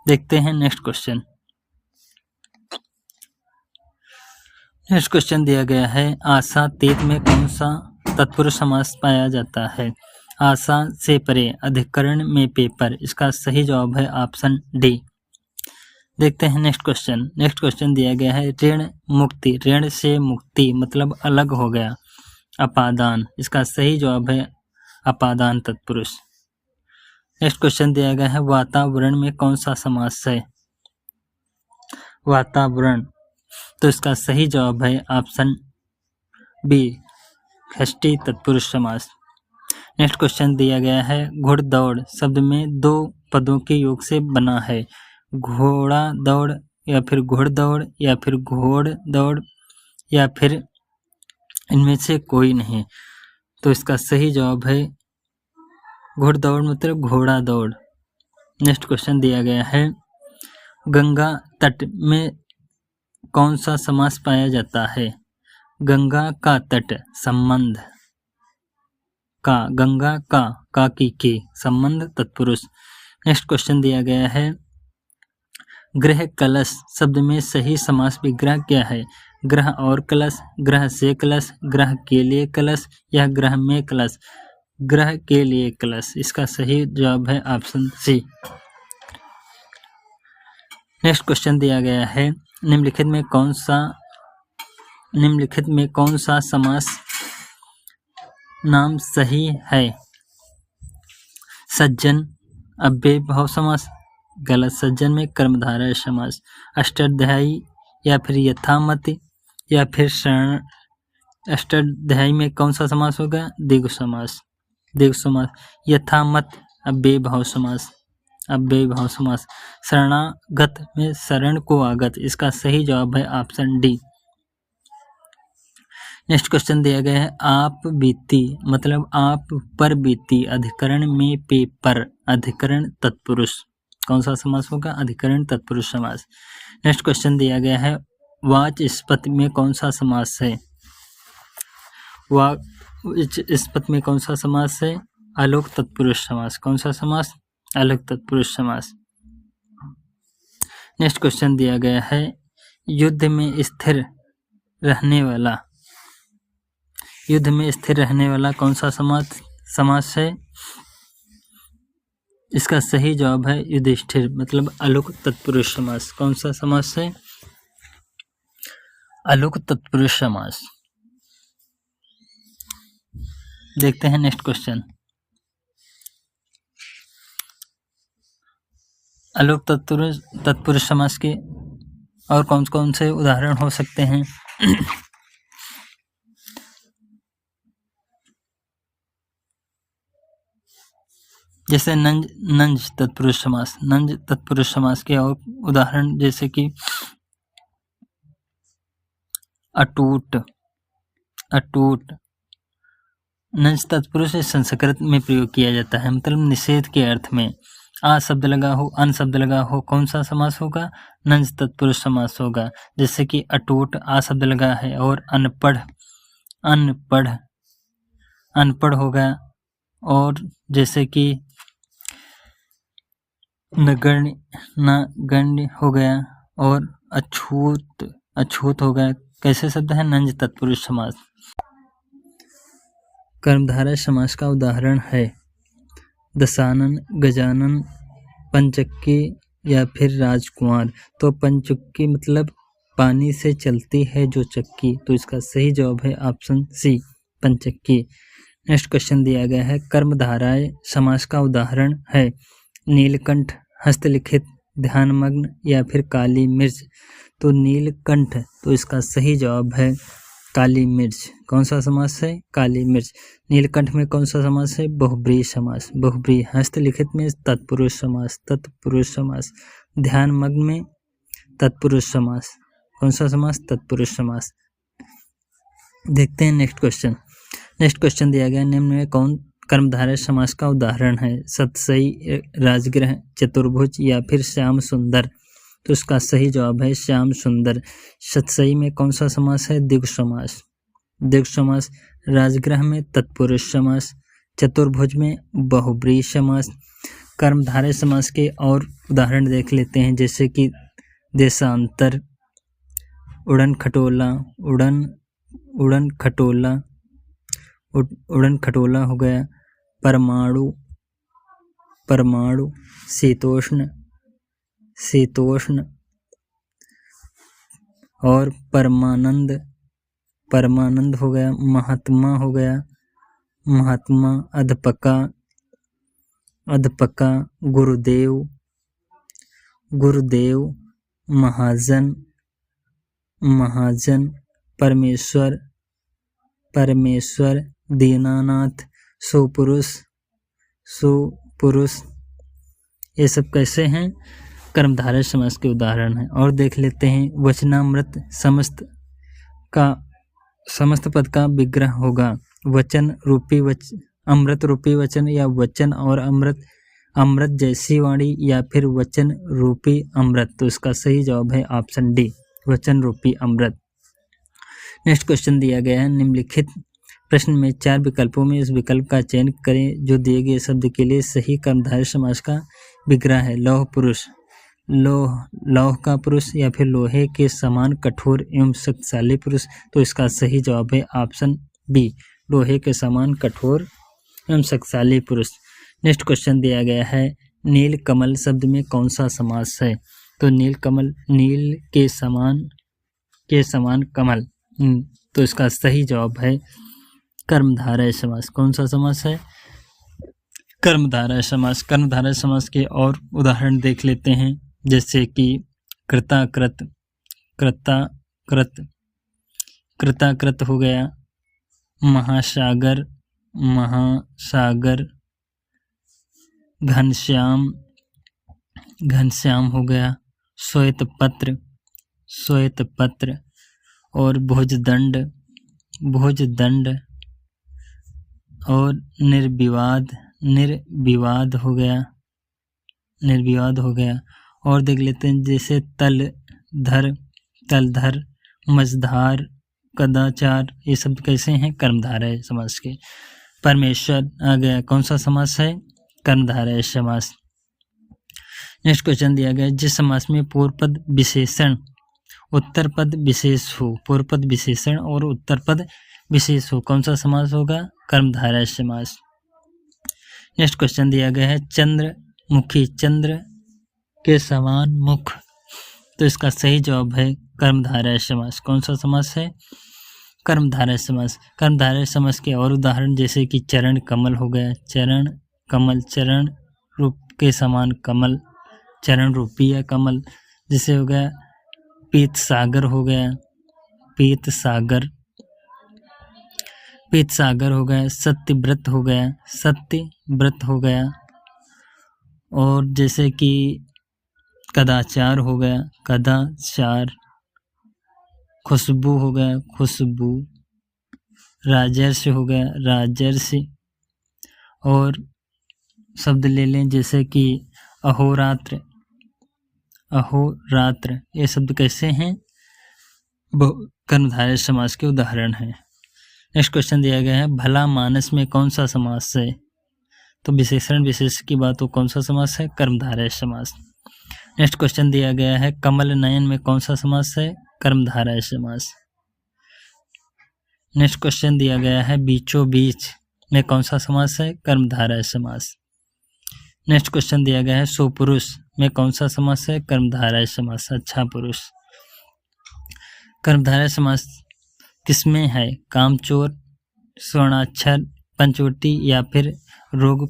देखते हैं नेक्स्ट क्वेश्चन। नेक्स्ट क्वेश्चन दिया गया है आशातीत में कौन सा तत्पुरुष समास पाया जाता है? आशा से परे, अधिकरण में पेपर, इसका सही जवाब है ऑप्शन डी। देखते हैं नेक्स्ट क्वेश्चन। नेक्स्ट क्वेश्चन दिया गया है ऋण मुक्ति, ऋण से मुक्ति मतलब अलग हो गया, अपादान, इसका सही जवाब है अपादान तत्पुरुष। नेक्स्ट क्वेश्चन दिया गया है वातावरण में कौन सा समास है? वातावरण, तो इसका सही जवाब है ऑप्शन बी षष्ठी तत्पुरुष समास। नेक्स्ट क्वेश्चन दिया गया है घुड़दौड़ शब्द में 2 पदों के योग से बना है। घोड़ा दौड़ या फिर घुड़दौड़ या फिर घोड़ दौड़ या फिर इनमें से कोई नहीं। तो इसका सही जवाब है घुड़दौड़ मतलब घोड़ा दौड़। नेक्स्ट क्वेश्चन दिया गया है गंगा तट में कौन सा समास पाया जाता है। गंगा का तट संबंध का, गंगा का की के संबंध तत्पुरुष। नेक्स्ट क्वेश्चन दिया गया है ग्रह कलश शब्द में सही समास विग्रह क्या है। ग्रह और कलश, ग्रह से कलश, ग्रह के लिए कलश या ग्रह में कलश। ग्रह के लिए कलश, इसका सही जवाब है ऑप्शन सी। नेक्स्ट क्वेश्चन दिया गया है निम्नलिखित में कौन सा समास नाम सही है। सज्जन अव्यय भाव समास, गलत। सज्जन में कर्मधारय समास। अष्टाध्यायी या फिर यथामति या फिर शरण। अष्टाध्यायी में कौन सा समास होगा। द्विगु समास। द्विगु समास। यथामत अव्यय भाव समास। अव्यय भाव समास। शरणागत में शरण को आगत, इसका सही जवाब है ऑप्शन डी। नेक्स्ट क्वेश्चन दिया गया है आप बीती मतलब आप पर बीती अधिकरण में पेपर अधिकरण तत्पुरुष कौन सा समास होगा। अधिकरण तत्पुरुष समास। नेक्स्ट क्वेश्चन दिया गया है वाचस्पति में कौन सा समास है। वाचस्पति में कौन सा समास है। अलोक तत्पुरुष समास। कौन सा समास। अलोक तत्पुरुष समास। नेक्स्ट क्वेश्चन दिया गया है युद्ध में स्थिर रहने वाला कौन सा समास है। इसका सही जवाब है युधिष्ठिर मतलब अलोक तत्पुरुष समास। कौन सा समास है। अलोक तत्पुरुष समास। देखते हैं नेक्स्ट क्वेश्चन। अलोक तत्पुरुष समास के और कौन कौन से उदाहरण हो सकते हैं। जैसे नंज तत्पुरुष समास। नंज तत्पुरुष समास के और उदाहरण जैसे कि अटूट। नंज तत्पुरुष संस्कृत में प्रयोग किया जाता है मतलब निषेध के अर्थ में। आ शब्द लगा हो, अन शब्द लगा हो, कौन सा समास होगा। नंज तत्पुरुष समास होगा। जैसे कि अटूट आ शब्द लगा है और अनपढ़ होगा। और जैसे कि नगण्य हो गया और अछूत हो गया। कैसे शब्द है। नंज तत्पुरुष समास। कर्मधारय समास का उदाहरण है दशानन, गजानन, पंचक्की या फिर राजकुमार। तो पंचक्की मतलब पानी से चलती है जो चक्की, तो इसका सही जवाब है ऑप्शन सी पंचक्की। नेक्स्ट क्वेश्चन दिया गया है कर्मधारय समास का उदाहरण है नीलकंठ, हस्तलिखित, ध्यानमग्न या फिर काली मिर्च। तो नीलकंठ, तो इसका सही जवाब है काली मिर्च। कौन सा समास है। काली मिर्च। नीलकंठ में कौन सा समास है। बहुब्रीहि समास। बहुब्रीहि। हस्तलिखित में तत्पुरुष समास। ध्यानमग्न में तत्पुरुष समास। कौन सा समास। तत्पुरुष समास। देखते हैं नेक्स्ट क्वेश्चन दिया गया निम्न में कौन कर्मधारय समास का उदाहरण है। सतसई, राजगृह, चतुर्भुज या फिर श्याम सुंदर। तो इसका सही जवाब है श्याम सुंदर। सतसई में कौन सा समास है। द्विगु समास। राजगृह में तत्पुरुष समास। चतुर्भुज में बहुब्रीहि समास। कर्मधारय समास के और उदाहरण देख लेते हैं जैसे कि देशांतर, उड़न खटोला हो गया। परमाणु, शीतोष्ण और परमानंद हो गया। महात्मा, अधपका, गुरुदेव, महाजन, परमेश्वर, दीनानाथ, सुपुरुष, सुपुरुष, ये सब कैसे हैं? कर्मधारय समास के उदाहरण हैं। और देख लेते हैं वचनामृत समस्त पद का विग्रह होगा वचन रूपी अमृत रूपी वचन, या वचन और अमृत जैसी वाणी, या फिर वचन रूपी अमृत। तो इसका सही जवाब है ऑप्शन डी, वचन रूपी अमृत। नेक्स्ट क्वेश्चन दिया गया है निम्नलिखित प्रश्न में 4 विकल्पों में इस विकल्प का चयन करें जो दिए गए शब्द के लिए सही कर्मधारय समास का विग्रह है। लौह पुरुष, लौह का पुरुष, या फिर लोहे के समान कठोर एवं शक्तिशाली पुरुष। तो इसका सही जवाब है ऑप्शन बी, लोहे के समान कठोर एवं शक्तिशाली पुरुष। नेक्स्ट क्वेश्चन दिया गया है नील कमल शब्द में कौन सा समास है? तो नील कमल, नील के समान कमल। तो इसका सही जवाब है कर्मधारय समास। कौन सा समास है? कर्मधारय समास। कर्मधारय समास के और उदाहरण देख लेते हैं, जैसे कि कृताकृत, कृताकृत, कृताकृत हो गया, महासागर, महासागर, घनश्याम, घनश्याम हो गया, श्वेतपत्र, श्वेतपत्र, और भुजदंड, भुजदंड, और निर्विवाद, निर्विवाद हो गया, निर्विवाद हो गया। और देख लेते हैं जैसे तलधर, तलधर, मझधार, कदाचार, ये शब्द कैसे हैं? कर्मधारय समास के। परमेश्वर आ गया, कौन सा समास है? कर्मधारय समास। नेक्स्ट क्वेश्चन दिया गया जिस समास में पूर्व पद विशेषण उत्तर पद विशेष हो, पूर्व पद विशेषण और उत्तर पद विशेष हो, कौन सा समास होगा? कर्मधारय समास। नेक्स्ट क्वेश्चन दिया गया है चंद्रमुखी, चंद्र के समान मुख। तो इसका सही जवाब है कर्मधारय समास। कौन सा समास है? कर्मधारय समास। कर्मधारय समास के और उदाहरण जैसे कि चरण कमल हो गया, चरण कमल, चरण रूप के समान कमल, चरण रूपी या कमल। जैसे हो गया पीत सागर हो गया, पीत सागर, पीत सागर हो गया, सत्यव्रत हो गया, सत्यव्रत हो गया। और जैसे कि कदाचार हो गया, कदाचार, खुशबू हो गया, खुशबू, राजर्षि हो गया, राजर्षि। और शब्द ले लें जैसे कि अहोरात्र, अहोरात्र, ये शब्द कैसे हैं? कर्मधारय समास के उदाहरण हैं। नेक्स्ट क्वेश्चन दिया गया है भला मानस में कौन सा समास है? तो विशेषण विशेष की बात हो, कौन सा समास है? कर्मधारय समास। नेक्स्ट क्वेश्चन दिया गया है कमल नयन में कौन सा समास है? कर्मधारय समास। नेक्स्ट क्वेश्चन दिया गया है बीचों बीच में कौन सा समास है? कर्मधारय समास। नेक्स्ट क्वेश्चन दिया गया है सुपुरुष में कौन सा समास है? कर्मधारय समास, अच्छा पुरुष। कर्मधारय समास किसमें है? कामचोर, स्वर्णाक्षर, पंचवटी, या फिर रोग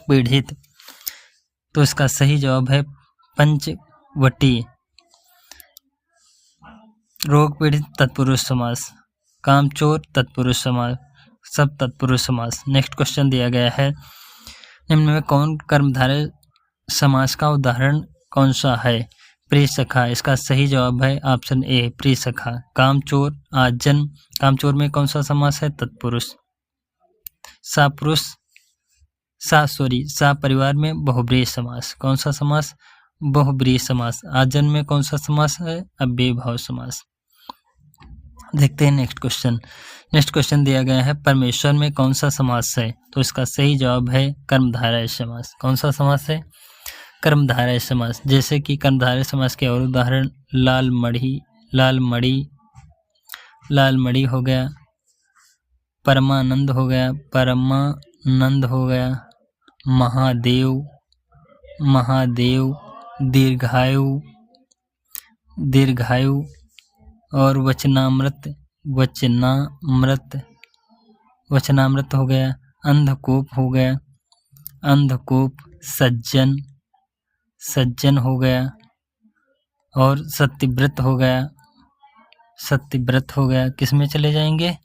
पीड़ित। तो इसका सही जवाब है पंचवटी। रोग पीड़ित तत्पुरुष समास, कामचोर तत्पुरुष समास, सब तत्पुरुष समास। नेक्स्ट क्वेश्चन दिया गया है निम्न में कौन कर्मधारय समास का उदाहरण कौन सा है? प्रिय सखा, इसका सही जवाब है ऑप्शन ए, प्रिय सखा। कामचोर, आजन, कामचोर में कौन सा समास है? तत्पुरुष। सापुरुष, सा परिवार में बहुब्रीहि समास, कौन सा समास? बहुब्रीहि समास। आजन में कौन सा समास है? अव्ययी भाव समास। देखते हैं नेक्स्ट क्वेश्चन। नेक्स्ट क्वेश्चन दिया गया है परमेश्वर में कौन सा समास है? तो इसका सही जवाब है कर्मधारय समास। कौन सा समास है? कर्मधारय समास। जैसे कि कर्मधारय समास के और उदाहरण लाल मणि, लाल मणि हो गया, परमानंद हो गया, परमानंद हो गया, महादेव, महादेव, दीर्घायु, दीर्घायु। और वचनामृत, वचनामृत, वचनामृत हो गया, अंधकूप हो गया, अंधकूप, सज्जन, सज्जन हो गया। और सत्यव्रत हो गया, सत्यव्रत हो गया। किस में चले जाएंगे?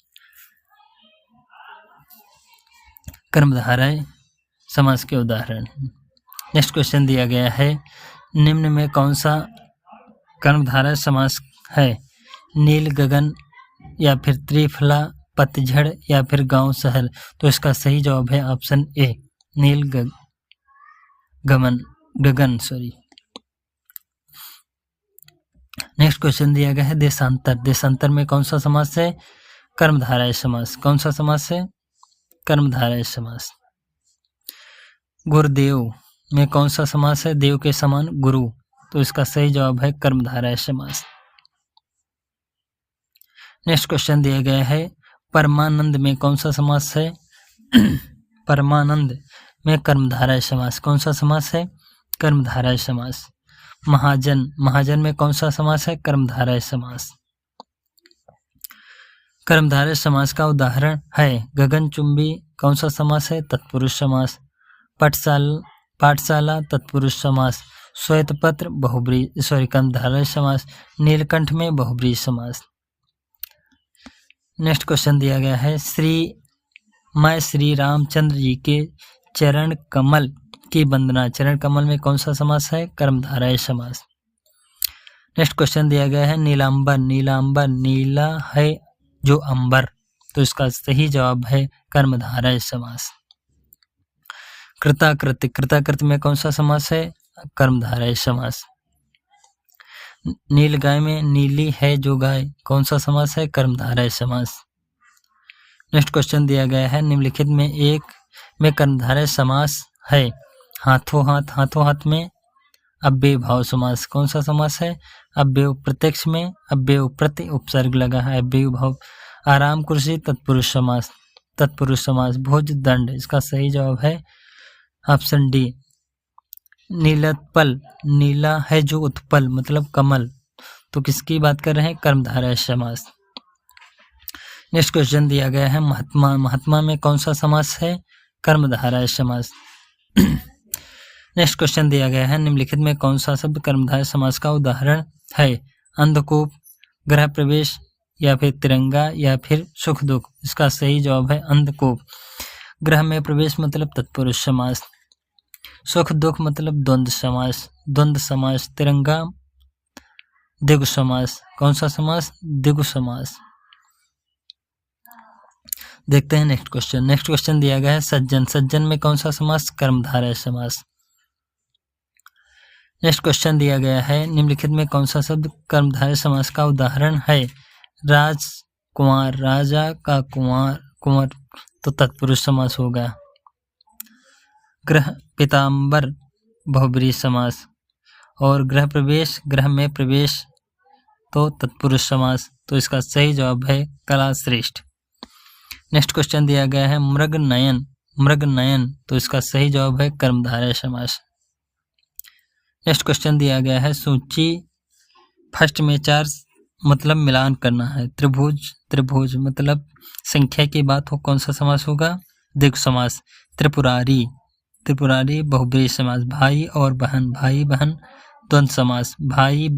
कर्मधारय समास के उदाहरण। नेक्स्ट क्वेश्चन दिया गया है, निम्न में कौन सा कर्मधारय समास है? नील गगन, या फिर त्रिफला, पतझड़, या फिर गांव शहर। तो इसका सही जवाब है option A, Neel Gagan. Next question दिया गया है, देशांतर। देशांतर में कौन सा समास है? कर्मधारय समास। कौन सा समास है? कर्मधारय समास। गुरुदेव में कौन सा समास है? देव के समान गुरु। तो इसका सही जवाब है कर्मधारय समास। नेक्स्ट क्वेश्चन दिया गया है, परमानंद में कौन सा समास है? परमानंद में कर्मधारय समास। कौन सा समास है? कर्मधारय समास। महाजन में कौन सा समास है? कर्मधारय समास। कर्मधारय समास का उदाहरण है, गगनचुंबी कौन सा समास है? तत्पुरुष समास। पाठशाला तत्पुरुष समास। श्वेतपत्र कर्मधारय समास। नीलकंठ में बहुब्रीहि समास। नेक्स्ट क्वेश्चन दिया गया है, मैं श्री रामचंद्र जी के चरण कमल की वंदना। चरण कमल में कौन सा समास है? कर्मधारय समास। नेक्स्ट क्वेश्चन दिया गया है, नीलांबर। नीला है जो अंबर। तो इसका सही जवाब है कर्मधारय समास। कृताकृत्य में कौन सा समास है? कर्मधारय समास। नील गाय में नीली है जो गाय। कौन सा समास है? कर्मधारय समास। नेक्स्ट क्वेश्चन दिया गया है, निम्नलिखित में एक में कर्मधारय समास है। हाथों हाथ में अव्यय भाव समास। कौन सा समास है? अव्यय प्रत्यक्ष में अव्यय प्रति उपसर्ग लगा है, अव्यय भाव। आराम कुर्सी तत्पुरुष समास। भोज दंड, इसका सही जवाब है ऑप्शन डी, नीलोत्पल। नीला है जो उत्पल मतलब कमल। तो किसकी बात कर रहे हैं? कर्मधारय समास। नेक्स्ट क्वेश्चन दिया गया है, महात्मा में कौन सा समास है? कर्मधारय समास। नेक्स्ट क्वेश्चन दिया गया है, निम्नलिखित में कौन सा शब्द कर्मधारय समास का उदाहरण है? अंधकूप, गृह प्रवेश, या फिर तिरंगा, या फिर सुख दुख। इसका सही जवाब है अंधकूप। गृह में प्रवेश मतलब तत्पुरुष समास। सुख दुख मतलब द्वंद्व समास। तिरंगा द्विगु समास। कौन सा समास? द्विगु समास। देखते हैं नेक्स्ट क्वेश्चन दिया गया है, सज्जन में कौन सा समास? कर्मधारय समास। नेक्स्ट क्वेश्चन दिया गया है, निम्नलिखित में कौन सा शब्द कर्मधारय समास का उदाहरण है? राजकुमार, राजा का कुंवर तो तत्पुरुष समास होगा। गृह पीताम्बर बहुब्रीहि समास। और गृह प्रवेश, गृह में प्रवेश तो तत्पुरुष समास। तो इसका सही जवाब है कलाश्रेष्ठ। नेक्स्ट क्वेश्चन दिया गया है, मृगनयन तो इसका सही जवाब है कर्मधारय समास। नेक्स्ट क्वेश्चन दिया गया है, सूची फर्स्ट में 4 मतलब मिलान करना है। त्रिभुज मतलब संख्या की बात हो, कौन सा समास होगा? द्विगु समास। त्रिपुरारी बहुब्रीहि समास। भाई और बहन द्वंद्व समास। भाई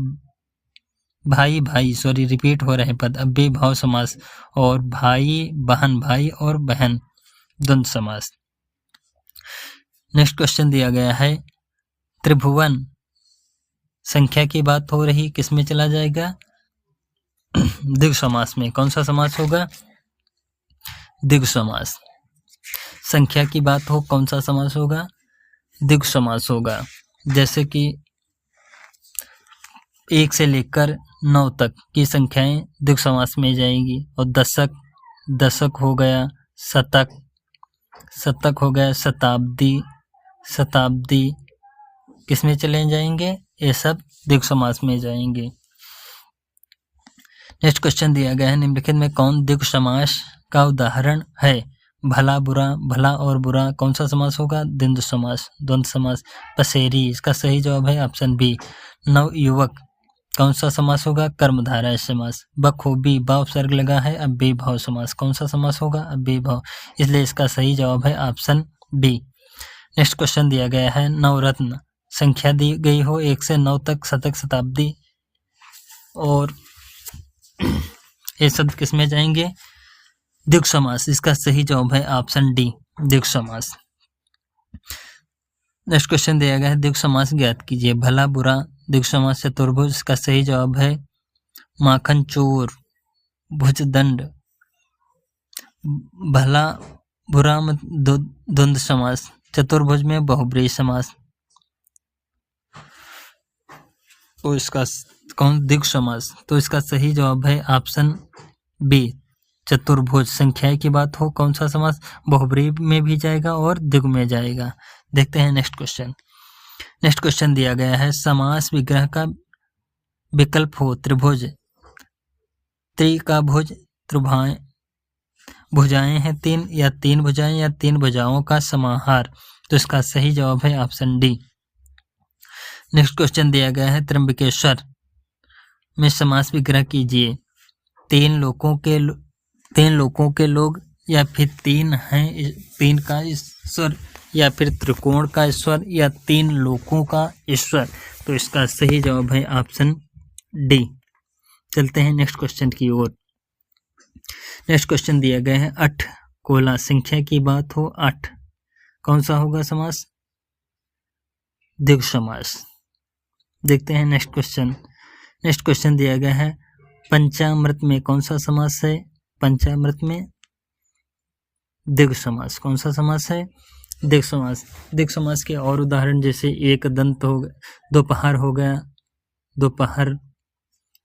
रिपीट हो रहे पद, अव्यय भाव समास। और भाई और बहन द्वंद्व समास। नेक्स्ट क्वेश्चन दिया गया है, त्रिभुवन संख्या की बात हो रही, किस में चला जाएगा? द्विगु समास में। कौन सा समास होगा? द्विगु समास। संख्या की बात हो, कौन सा समास होगा? द्विगु समास होगा। जैसे कि 1 से लेकर 9 तक की संख्याएं द्विगु समास में जाएंगी। और दशक हो गया, शतक हो गया, शताब्दी किस में चले जाएंगे? ये सब द्विगु समास में जाएंगे। नेक्स्ट क्वेश्चन दिया गया है, निम्नलिखित में कौन द्विगु समास का उदाहरण है? भला और बुरा कौन सा समास होगा? द्वंद्व समास। पसेरी, इसका सही जवाब है ऑप्शन बी, नवयुवक कौन सा समास होगा? कर्मधारय समास। बखूबी, बा उपसर्ग लगा है, अव्यय भाव समास। कौन सा समास होगा? अव्यय भाव, इसलिए इसका सही जवाब है ऑप्शन बी। नेक्स्ट क्वेश्चन दिया गया है, नवरत्न संख्या दी गई हो 1 से 9 तक, शतक, शताब्दी और ये शब्द किस में जाएंगे? द्विगु समास। इसका सही जवाब है ऑप्शन डी, द्विगु समास। नेक्स्ट क्वेश्चन दिया गया है द्विगु समास ज्ञात कीजिए। भला बुरा द्विगु समास चतुर्भुज, इसका सही जवाब है माखन चोर भुजदंड। भला बुरा में द्वंद्व समास, चतुर्भुज में बहुब्रीहि समास। तो इसका द्विगु समास, तो इसका सही जवाब है ऑप्शन बी चतुर्भुज। संख्या की बात हो कौन सा समास बहुब्रीहि में भी जाएगा और द्विगु में जाएगा। देखते हैं नेक्स्ट क्वेश्चन। नेक्स्ट क्वेश्चन दिया गया है समास विग्रह का विकल्प हो त्रिभुज, त्रि का भुज, त्रिभुजाएं, भुजाएं हैं तीन या तीन भुजाएं या तीन भुजाओं का समाहार। तो इसका सही जवाब है ऑप्शन डी। नेक्स्ट क्वेश्चन दिया गया है त्र्यंबकेश्वर में समास विग्रह कीजिए। तीन लोगों के लोग, या फिर तीन हैं तीन का ईश्वर, या फिर त्रिकोण का ईश्वर, या तीन लोगों का ईश्वर। तो इसका सही जवाब है ऑप्शन डी। चलते हैं नेक्स्ट क्वेश्चन की ओर। नेक्स्ट क्वेश्चन दिया गया है अठ कोला, संख्या की बात हो अठ, कौन सा होगा समास द्विगु समास। देखते हैं नेक्स्ट क्वेश्चन। नेक्स्ट क्वेश्चन दिया गया है पंचामृत में कौन सा समास है। पंचामृत में द्विगु समास, कौन सा समास है द्विगु समास। द्विगु समास के और उदाहरण जैसे एक दंत हो गया, दोपहर हो गया,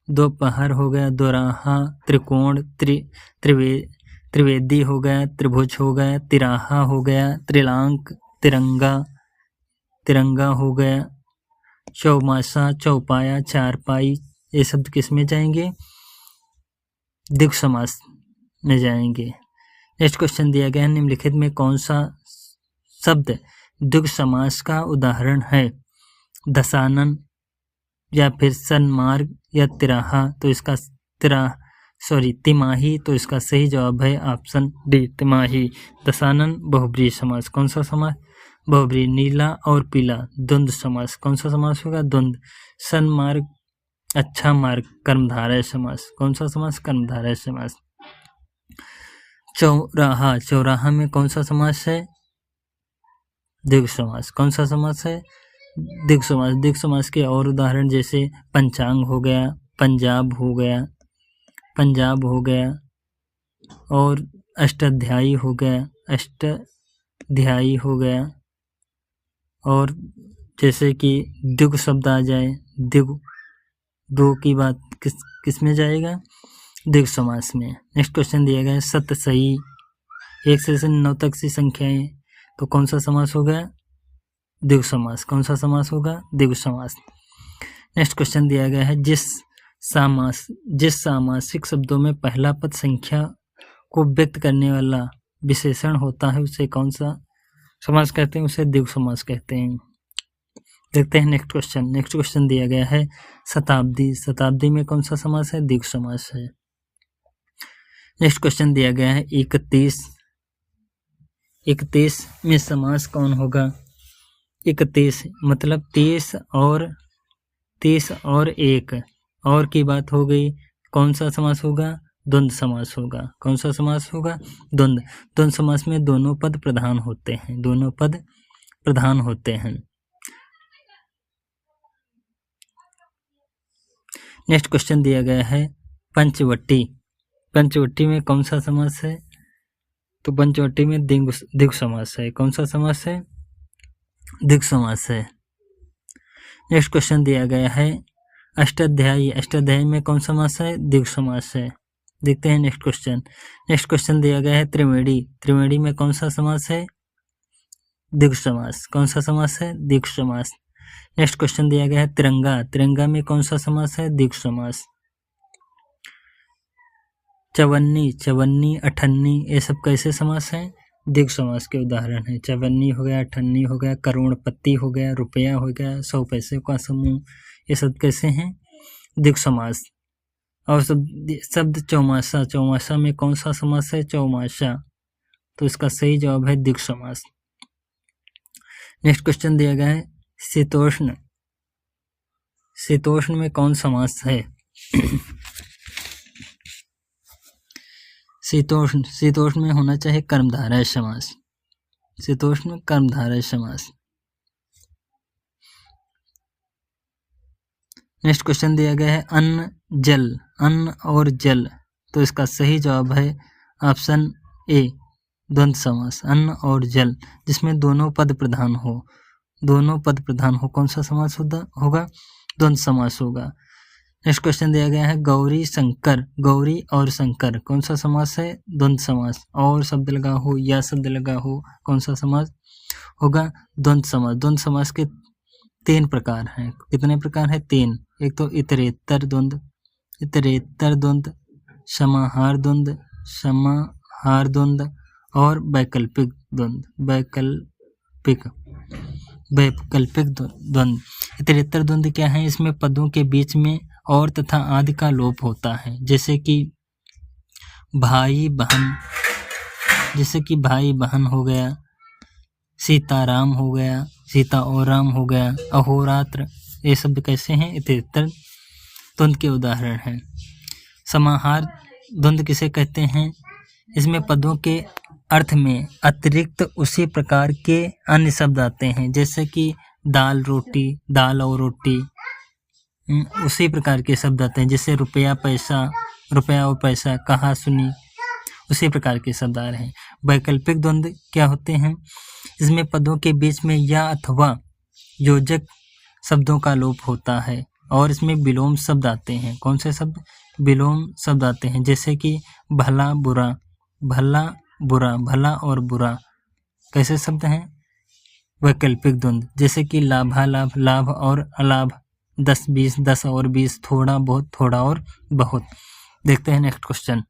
दोपहर हो गया, दोराहा, त्रिकोण, त्रिवेदी हो गया, त्रिभुज हो गया, तिराहा हो गया, त्रिलांक, तिरंगा हो गया, चौमासा, चौपाया, चारपाई। ये शब्द किस में जाएंगे द्विगु समास में जाएंगे। नेक्स्ट क्वेश्चन दिया गया है निम्नलिखित में कौन सा शब्द द्विगु समास का उदाहरण है। दशानन, या फिर सन्मार्ग, या तिराहा। तो इसका तिमाही। तो इसका सही जवाब है ऑप्शन डी तिमाही। दशानन बहुब्रीहि समास, कौन सा समास बहुब्रीहि। नीला और पीला द्वंद्व समास, कौन सा समास होगा द्वंद्व। सन्मार्ग अच्छा मार्ग कर्मधारय समास, कौन सा समास कर्मधारय समास। चौराहा में कौन सा समास है द्विगु समास, कौन सा समास है द्विगु समास। द्विगु समास के और उदाहरण जैसे पंचांग हो गया, पंजाब हो गया, और अष्टाध्यायी हो गया, और जैसे कि द्विगु शब्द आ जाए, द्विगु दो की बात किस में जाएगा द्विगु समास में। नेक्स्ट क्वेश्चन दिया गया है सत सही, 1 से 9 तक की संख्याएं, तो कौन सा समास होगा द्विगु समास, कौन सा समास होगा द्विगु समास। नेक्स्ट क्वेश्चन दिया गया है जिस सामासिक शब्दों में पहला पद संख्या को व्यक्त करने वाला विशेषण होता है उसे कौन सा समास कहते हैं, उसे द्विगु समास कहते हैं। देखते हैं नेक्स्ट क्वेश्चन। नेक्स्ट क्वेश्चन दिया गया है शताब्दी में कौन सा समास है द्विगु समास है। नेक्स्ट क्वेश्चन दिया गया है 31 में समास कौन होगा। 31 मतलब 30 और 1 और की बात हो गई, कौन सा समास होगा द्वंद्व समास होगा, कौन सा समास होगा द्वंद्व समास में दोनों पद प्रधान होते हैं। नेक्स्ट क्वेश्चन दिया गया है पंचवटी में कौन सा समास है, तो पंचवटी में द्विगु समास है, कौन सा समास है द्विगु समास है। नेक्स्ट क्वेश्चन दिया गया है अष्टाध्यायी में कौन सा समास है द्विगु समास है। देखते हैं नेक्स्ट क्वेश्चन। नेक्स्ट क्वेश्चन दिया गया है त्रिवेणी में कौन सा समास है द्विगु समास, कौन सा समास है द्विगु समास। नेक्स्ट क्वेश्चन दिया गया है तिरंगा में कौन सा समास है द्विगु समास। चवन्नी अठन्नी ये सब कैसे समास हैं द्विगु समास के उदाहरण हैं। चवन्नी हो गया, अठन्नी हो गया, करोड़पति हो गया, रुपया हो गया, 100 पैसे का समूह, ये सब कैसे हैं द्विगु समास। और शब्द चौमासा में कौन सा समास है चौमासा, तो इसका सही जवाब है द्विगु समास। नेक्स्ट क्वेश्चन दिया गया है शीतोष्ण में कौन समास है। शीतोष्ण में होना चाहिए कर्मधारय समास। शीतोष्ण कर्मधारय समास। नेक्स्ट क्वेश्चन दिया गया है अन्न जल, अन्न और जल, तो इसका सही जवाब है ऑप्शन ए द्वंद्व समास। अन्न और जल जिसमें दोनों पद प्रधान हो, दोनों पद प्रधान हो, कौन सा समास होगा? द्वंद्व समास होगा। नेक्स्ट क्वेश्चन दिया गया है गौरी शंकर, गौरी और शंकर कौन सा समास है? द्वंद्व समास। और शब्द लगा हो या शब्द लगा हो, कौन सा समास होगा? द्वंद्व समास। द्वंद्व समास के 3 प्रकार हैं। कितने प्रकार हैं? 3। एक तो इतरेतर द्वंद्व, इतरेतर द्वंद्व, समाहार द्वंद्व, समाहार द्वंद्व और वैकल्पिक द्वंद्व, वैकल्पिक द्वंद्व। इतरेतर द्वंद्व क्या है? इसमें पदों के बीच में और तथा आदि का लोप होता है, जैसे कि भाई बहन, जैसे कि भाई बहन हो गया, सीताराम हो गया, सीता और राम हो गया, अहोरात्र, ये शब्द कैसे हैं? इतरेतर द्वंद्व के उदाहरण हैं। समाहार द्वंद्व किसे कहते हैं? इसमें पदों के अर्थ में अतिरिक्त उसी प्रकार के अन्य शब्द आते हैं, जैसे कि दाल रोटी, दाल और रोटी, उसी प्रकार के शब्द आते हैं, जैसे रुपया पैसा, रुपया और पैसा, कहा सुनी, उसी प्रकार के शब्द आ रहे हैं। वैकल्पिक द्वंद्व क्या होते हैं? इसमें पदों के बीच में या अथवा योजक शब्दों का लोप होता है और इसमें विलोम शब्द आते हैं। कौन से शब्द? विलोम शब्द आते हैं, जैसे कि भला बुरा, भला बुरा, भला और बुरा कैसे शब्द हैं? वैकल्पिक द्वंद्व। जैसे कि लाभालाभ, लाभ और अलाभ, 10-20, 10 और 20, थोड़ा बहुत, थोड़ा और बहुत। देखते हैं नेक्स्ट क्वेश्चन।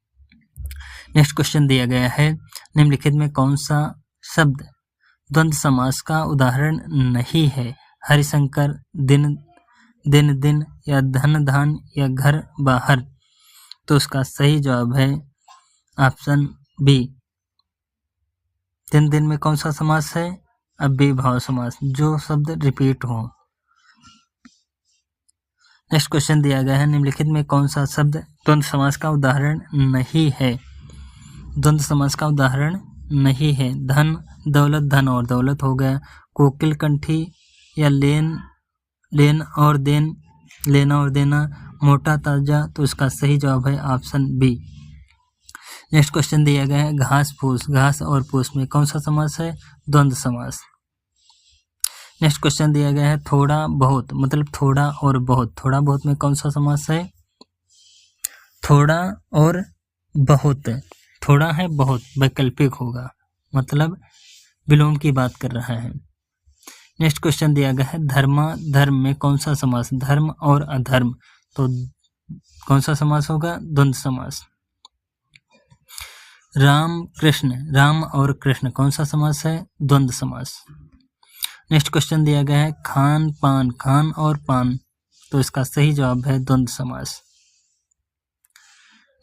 नेक्स्ट क्वेश्चन दिया गया है निम्नलिखित में कौन सा शब्द द्वंद्व समास का उदाहरण नहीं है? हरिशंकर, दिन, दिन दिन, या धन धान, या घर बाहर, तो उसका सही जवाब है ऑप्शन बी। दिन दिन में कौन सा समास है? अव्ययीभाव समास, जो शब्द रिपीट हो। नेक्स्ट क्वेश्चन दिया गया है निम्नलिखित में कौन सा शब्द द्वंद्व समास का उदाहरण नहीं है? द्वंद्व समास का उदाहरण नहीं है। धन, दौलत, धन और दौलत हो गया। कोकिल कंठी, या लेन और देन, लेना और देना, मोटा ताजा, तो इसका सही जवाब है ऑप्शन बी। नेक्स्ट क्वेश्चन दिया गया है घास फूस, घास और फूस में कौन सा समास है? द्वंद्व समास। नेक्स्ट क्वेश्चन दिया गया है थोड़ा बहुत, मतलब थोड़ा और बहुत, थोड़ा बहुत में कौन सा समास है? थोड़ा और बहुत, थोड़ा है बहुत, वैकल्पिक होगा, मतलब विलोम की बात कर रहा है। नेक्स्ट क्वेश्चन दिया गया है धर्मा धर्म में कौन सा समास? धर्म और अधर्म, तो कौन सा समास होगा? द्वंद्व समास। राम कृष्ण, राम और कृष्ण कौन सा समास है? द्वंद्व समास। नेक्स्ट क्वेश्चन दिया गया है खान पान, खान और पान, तो इसका सही जवाब है द्वंद्व समास।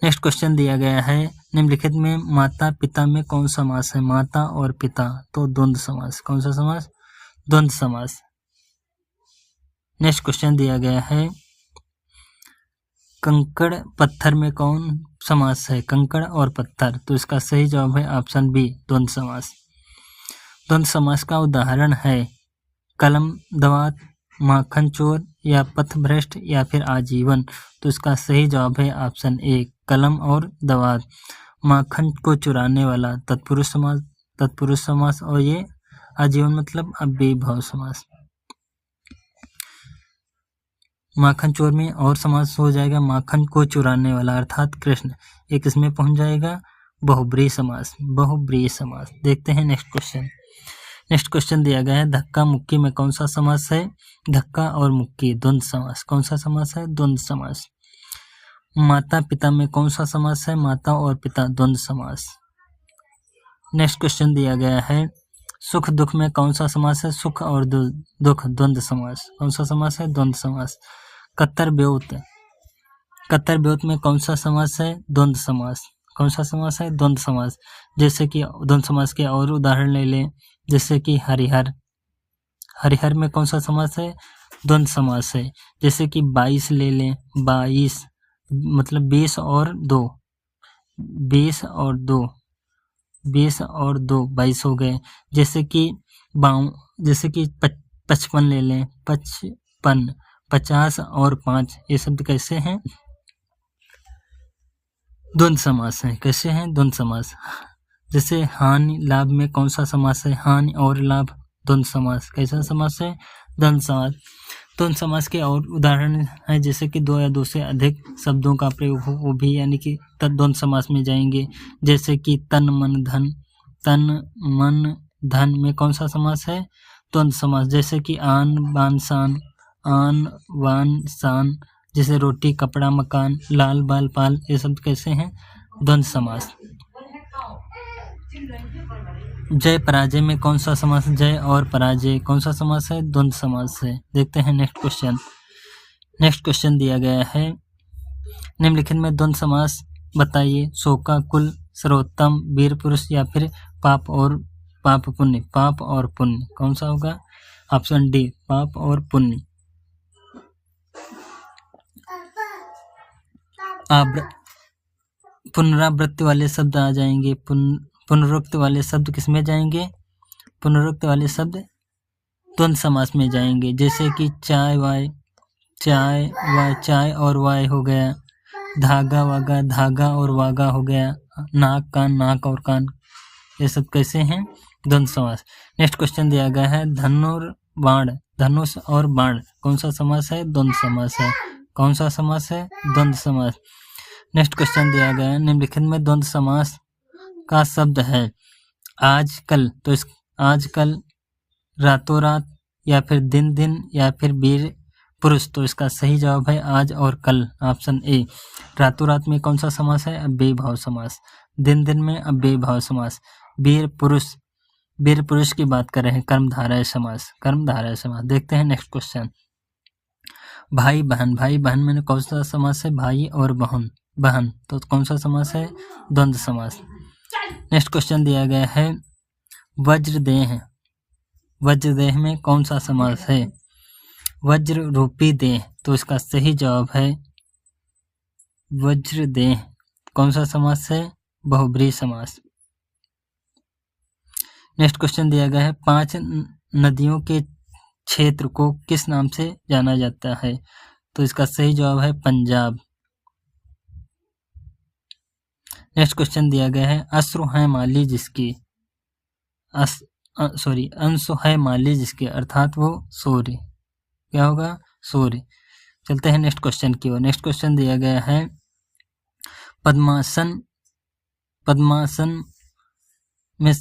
नेक्स्ट क्वेश्चन दिया गया है निम्नलिखित में माता पिता में कौन सा समास है? माता और पिता, तो द्वंद्व समास। कौन सा समास? द्वंद्व समास। नेक्स्ट क्वेश्चन दिया गया है कंकड़ पत्थर में कौन समास है? कंकड़ और पत्थर, तो इसका सही जवाब है ऑप्शन बी, द्वंद्व समास। द्वंद्व समास का उदाहरण है कलम दवात, माखन चोर, या पथभ्रष्ट, या फिर आजीवन, तो इसका सही जवाब है ऑप्शन ए, कलम और दवात। माखन को चुराने वाला तत्पुरुष समास, तत्पुरुष समास, और ये आजीवन मतलब अव्ययीभाव समास। माखन चोर में और समास हो जाएगा माखन को चुराने वाला, अर्थात कृष्ण, एक इसमें पहुंच जाएगा बहुब्रीहि समास, बहुब्रीहि समास। देखते हैं नेक्स्ट क्वेश्चन। नेक्स्ट क्वेश्चन दिया गया है धक्का मुक्की में कौन सा समास है? धक्का और मुक्की, द्वंद्व समास। कौन सा समास है? द्वंद्व समास। माता पिता में कौन सा समास है? माता और पिता, द्वंद्व समास। नेक्स्ट क्वेश्चन दिया गया है सुख दुख में कौन सा समास है? सुख और दुख, द्वंद्व समास। कौन सा समास है? द्वंद्व समास। कत्तर ब्योत, कत्तर ब्योत में कौन सा समास है? द्वंद्व समास। कौन सा समास है? द्वंद्व समास। जैसे कि द्वंद्व समास के और उदाहरण ले लें, जैसे कि हरिहर, हरिहर में कौन सा समास है? द्वंद्व समास है। जैसे कि 22 ले लें, 22 मतलब 20 और 2, 20 और 2, 20 और 2 22 हो गए। जैसे कि 55 ले लें, 55, 50 और 5, ये शब्द कैसे हैं? द्वंद्व समास है। कैसे हैं? द्वंद्व समास। जैसे हानि लाभ में कौन सा समास है? हानि और लाभ, द्वंद्व समास। कैसा समास है? द्वंद्व समास। द्वंद्व समास के और उदाहरण है जैसे कि 2 या 2 से अधिक शब्दों का प्रयोग हो, वो भी यानी कि द्वंद्व समास में जाएंगे। जैसे कि तन मन धन, तन मन धन में कौन सा समास है? द्वंद्व समास। जैसे कि आन बान शान, आन वान शान। जैसे रोटी कपड़ा मकान, लाल बाल पाल, ये शब्द कैसे हैं? द्वंद्व समास। जय पराजय में कौन सा समास? जय और पराजय कौन सा समास है? द्वंद्व समास है। देखते हैं नेक्स्ट क्वेश्चन। नेक्स्ट क्वेश्चन दिया गया है, निम्नलिखित में द्वंद्व समास बताइए। शोका कुल, सर्वोत्तम, वीर पुरुष या फिर पाप और पुण्य। पाप और पुण्य कौन सा होगा? ऑप्शन डी, पाप और पुण्य। पुनरावृत्ति वाले शब्द आ जाएंगे। पुनरुक्त वाले शब्द किस में जाएंगे? पुनरुक्त वाले शब्द द्वंद्व समास में जाएंगे। जैसे कि चाय वाय, चाय वाय, चाय और वाय हो गया। धागा वागा, धागा और वागा हो गया। नाक कान, नाक और कान, ये सब कैसे हैं? द्वंद्व समास। नेक्स्ट क्वेश्चन दिया गया है, धनुर्बाण, धनुष और बाण कौन सा समास है? द्वंद्व समास है। कौन सा समास है? द्वंद्व समास। नेक्स्ट क्वेश्चन दिया गया है, निम्नलिखित में द्वंद्व समास का शब्द है आजकल। तो इस आजकल, रातों रात, या फिर दिन दिन, या फिर वीर पुरुष। तो इसका सही जवाब है आज और कल, ऑप्शन ए। रातों रात में कौन सा समास है? अव्ययी भाव समास। दिन दिन में अव्ययी भाव समास। वीर पुरुष, वीर पुरुष की बात कर रहे हैं, कर्मधारय समास। कर्मधारय समास। देखते हैं नेक्स्ट क्वेश्चन। भाई बहन, भाई बहन में कौन सा समास है? भाई और बहन, बहन, तो कौन सा समास है? द्वंद्व समास। नेक्स्ट क्वेश्चन दिया गया है, वज्रदेह, वज्रदेह में कौन सा समास है? वज्र रूपी देह। तो इसका सही जवाब है वज्रदेह। कौन सा समास है? बहुब्रीहि समास। नेक्स्ट क्वेश्चन दिया गया है, 5 नदियों के क्षेत्र को किस नाम से जाना जाता है? तो इसका सही जवाब है पंजाब। नेक्स्ट क्वेश्चन दिया गया है, अश्रु है माली जिसकी, अंशु है माली जिसके, अर्थात वो सूर्य। क्या होगा? सूर्य। चलते हैं नेक्स्ट क्वेश्चन की ओर। नेक्स्ट क्वेश्चन दिया गया है, पद्मासन, पद्मासन में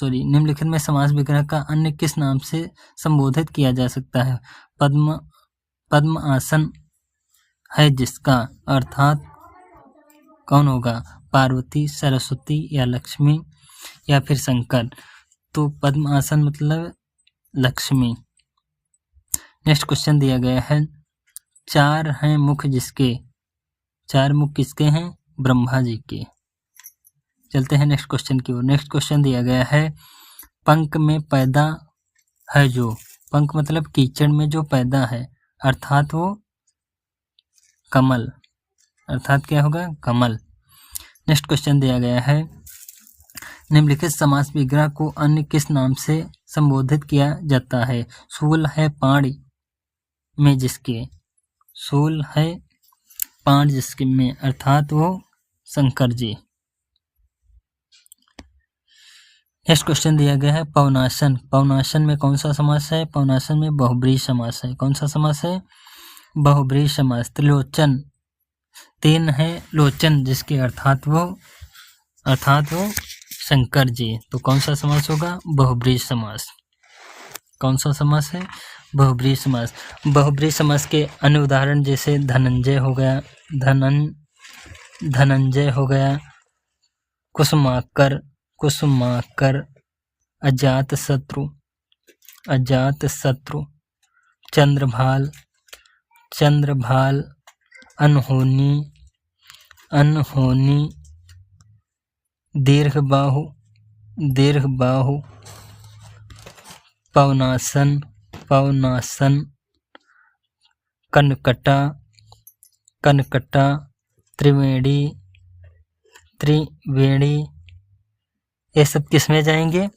निम्नलिखित में समास विग्रह का अन्य किस नाम से संबोधित किया जा सकता है? पद्म आसन है जिसका, अर्थात कौन होगा? पार्वती, सरस्वती या लक्ष्मी या फिर शंकर। तो पद्म आसन मतलब लक्ष्मी। नेक्स्ट क्वेश्चन दिया गया है, 4 हैं मुख जिसके, 4 मुख किसके हैं? ब्रह्मा जी के। चलते हैं नेक्स्ट क्वेश्चन की ओर। नेक्स्ट क्वेश्चन दिया गया है, पंख में पैदा है जो, पंख मतलब कीचड़ में जो पैदा है, अर्थात वो कमल, अर्थात क्या होगा? कमल। नेक्स्ट क्वेश्चन दिया गया है, निम्नलिखित समास विग्रह को अन्य किस नाम से संबोधित किया जाता है? शूल है पाण में जिसके, शूल है पाण जिसके में, अर्थात वो शंकर जी। नेक्स्ट क्वेश्चन दिया गया है, पवनासन, पवनासन में कौन सा समास है? पवनासन में बहुब्रीहि समास है। कौन सा समास है? बहुब्रीहि समास। त्रिलोचन, 3 है लोचन जिसके, अर्थात वो शंकर जी। तो कौन सा समास होगा? बहुब्रीहि समास। कौन सा समास है? बहुब्रीहि समास। बहुब्रीहि समास के अन्य उदाहरण जैसे धनंजय हो गया, धनंजय हो गया, कुसुमाकर, कुसुमाकर, अजात शत्रु, अजात शत्रु, चंद्रभाल, चंद्रभाल, अनहोनी, अनहोनी, दीर्घबाहु, दीर्घबाहु, पवनासन, पवनासन, कनकटा, कनकटा, त्रिवेणी, त्रिवेणी, ये सब किस में जाएंगे?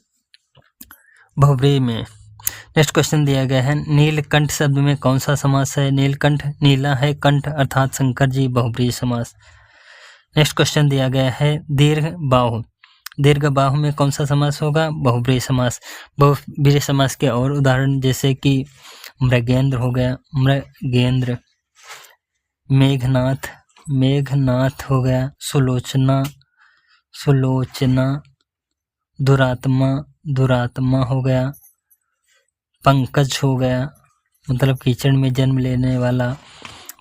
बहुब्रीहि में। नेक्स्ट क्वेश्चन दिया गया है, नीलकंठ शब्द में कौन सा समास है? नीलकंठ, नीला है कंठ अर्थात शंकर जी, बहुब्रीहि समास। नेक्स्ट क्वेश्चन दिया गया है, दीर्घ बाहु, दीर्घ बाहु में कौन सा समास होगा? बहुब्रीहि समास। बहुब्रीहि समास के और उदाहरण जैसे कि मृगेंद्र हो गया, मृगेंद्र, मेघनाथ, मेघनाथ हो गया, सुलोचना, सुलोचना, दुरात्मा, दुरात्मा हो गया, पंकज हो गया मतलब कीचड़ में जन्म लेने वाला,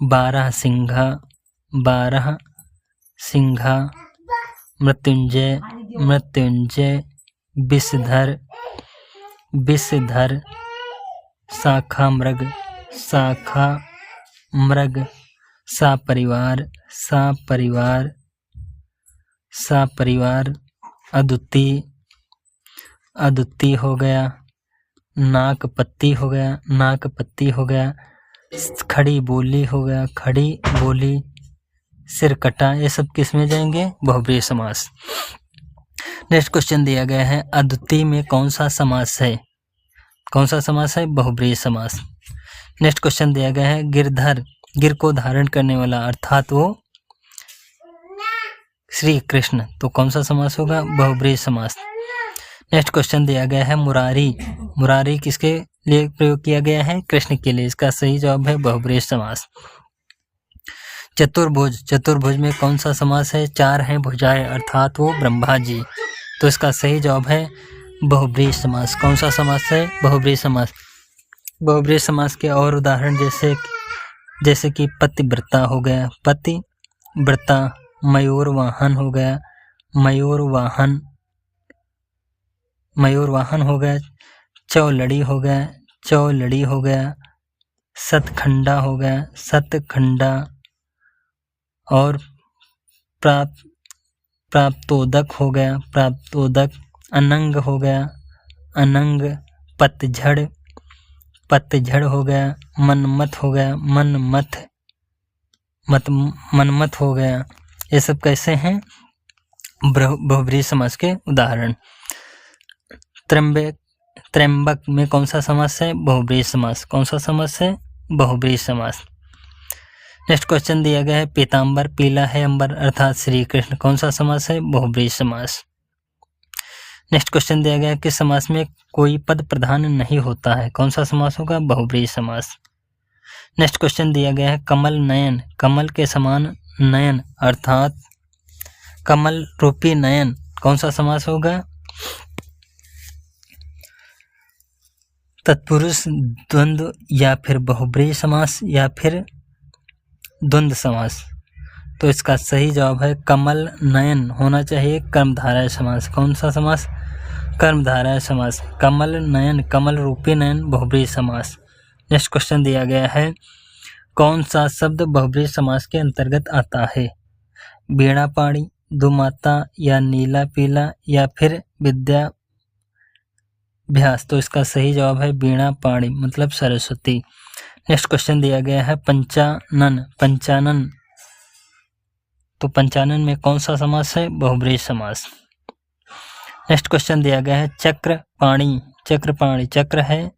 बारह सिंघा, बारह सिंघा, मृत्युंजय, मृत्युंजय, विषधर, विषधर, शाखा मृग, शाखा मृग, सपरिवार, सपरिवार, सपरिवार, अद्वितीय, अद्वितीय हो गया, नाकपत्ती हो गया, नाकपत्ती हो गया, खड़ी बोली हो गया, खड़ी बोली, सिरकटा, ये सब किस में जाएंगे? बहुब्रीहि समास। नेक्स्ट क्वेश्चन दिया गया है, अद्वितीय में कौन सा समास है? कौन सा समास है? बहुब्रीहि समास। नेक्स्ट क्वेश्चन दिया गया है, गिरधर, गिर को धारण करने वाला अर्थात वो श्री कृष्ण, तो कौन सा समास होगा? बहुब्रीहि समास। नेक्स्ट क्वेश्चन दिया गया है, मुरारी, मुरारी किसके लिए प्रयोग किया गया है? कृष्ण के लिए, इसका सही जवाब है बहुब्रीहि समास। चतुर्भुज, चतुर्भुज में कौन सा समास है? चार हैं भुजाएं अर्थात वो ब्रह्मा जी, तो इसका सही जवाब है बहुब्रीहि समास। कौन सा समास है? बहुब्रीहि समास। बहुब्रीहि समास के और उदाहरण जैसे कि पतिव्रता हो गया, पतिव्रता, मयूर वाहन हो गया, मयूर वाहन, मयूर वाहन हो गया, चौलड़ी हो गया, चौलड़ी हो गया, सतखंडा हो गया, सतखंडा, और प्राप्तोदक हो गया, प्राप्तोदक, अनंग हो गया, अनंग, पतझड़, पतझड़ हो गया, मनमथ हो गया, मनमथ, मनमथ हो गया। ये सब कैसे हैं? बहुब्रीहि समास के उदाहरण। त्र्यंबक में कौन सा समास है? बहुब्रीहि समास। कौन सा समास है? बहुब्रीहि समास। नेक्स्ट क्वेश्चन दिया गया है, पीतांबर, पीला है अंबर अर्थात श्री कृष्ण, कौन सा समास है? बहुब्रीहि समास। नेक्स्ट क्वेश्चन दिया गया है, किस समास में कोई पद प्रधान नहीं होता है? कौन सा समास होगा? बहुब्रीहि समास। नेक्स्ट क्वेश्चन दिया गया है, कमल नयन, कमल के समान नयन अर्थात कमल रूपी नयन, कौन सा समास होगा? तत्पुरुष, द्वंद्व, या फिर बहुब्रीहि समास, या फिर द्वंद्व समास। तो इसका सही जवाब है कमल नयन होना चाहिए, कर्मधारय समास। कौन सा समास? कर्मधारय समास। कमल नयन, कमल रूपी नयन, बहुब्रीहि समास। नेक्स्ट क्वेश्चन दिया गया है, कौन सा शब्द बहुब्रीहि समास के अंतर्गत आता है? वीणा पाणी, दुमाता, या नीला पीला, या फिर विद्याभ्यास। तो इसका सही जवाब है वीणा पाणी मतलब सरस्वती। नेक्स्ट क्वेश्चन दिया गया है, पंचानन, पंचानन, तो पंचानन में कौन सा समास है? बहुब्रीहि समास। नेक्स्ट क्वेश्चन दिया गया है, चक्र पाणी, चक्र पाणी, चक्र है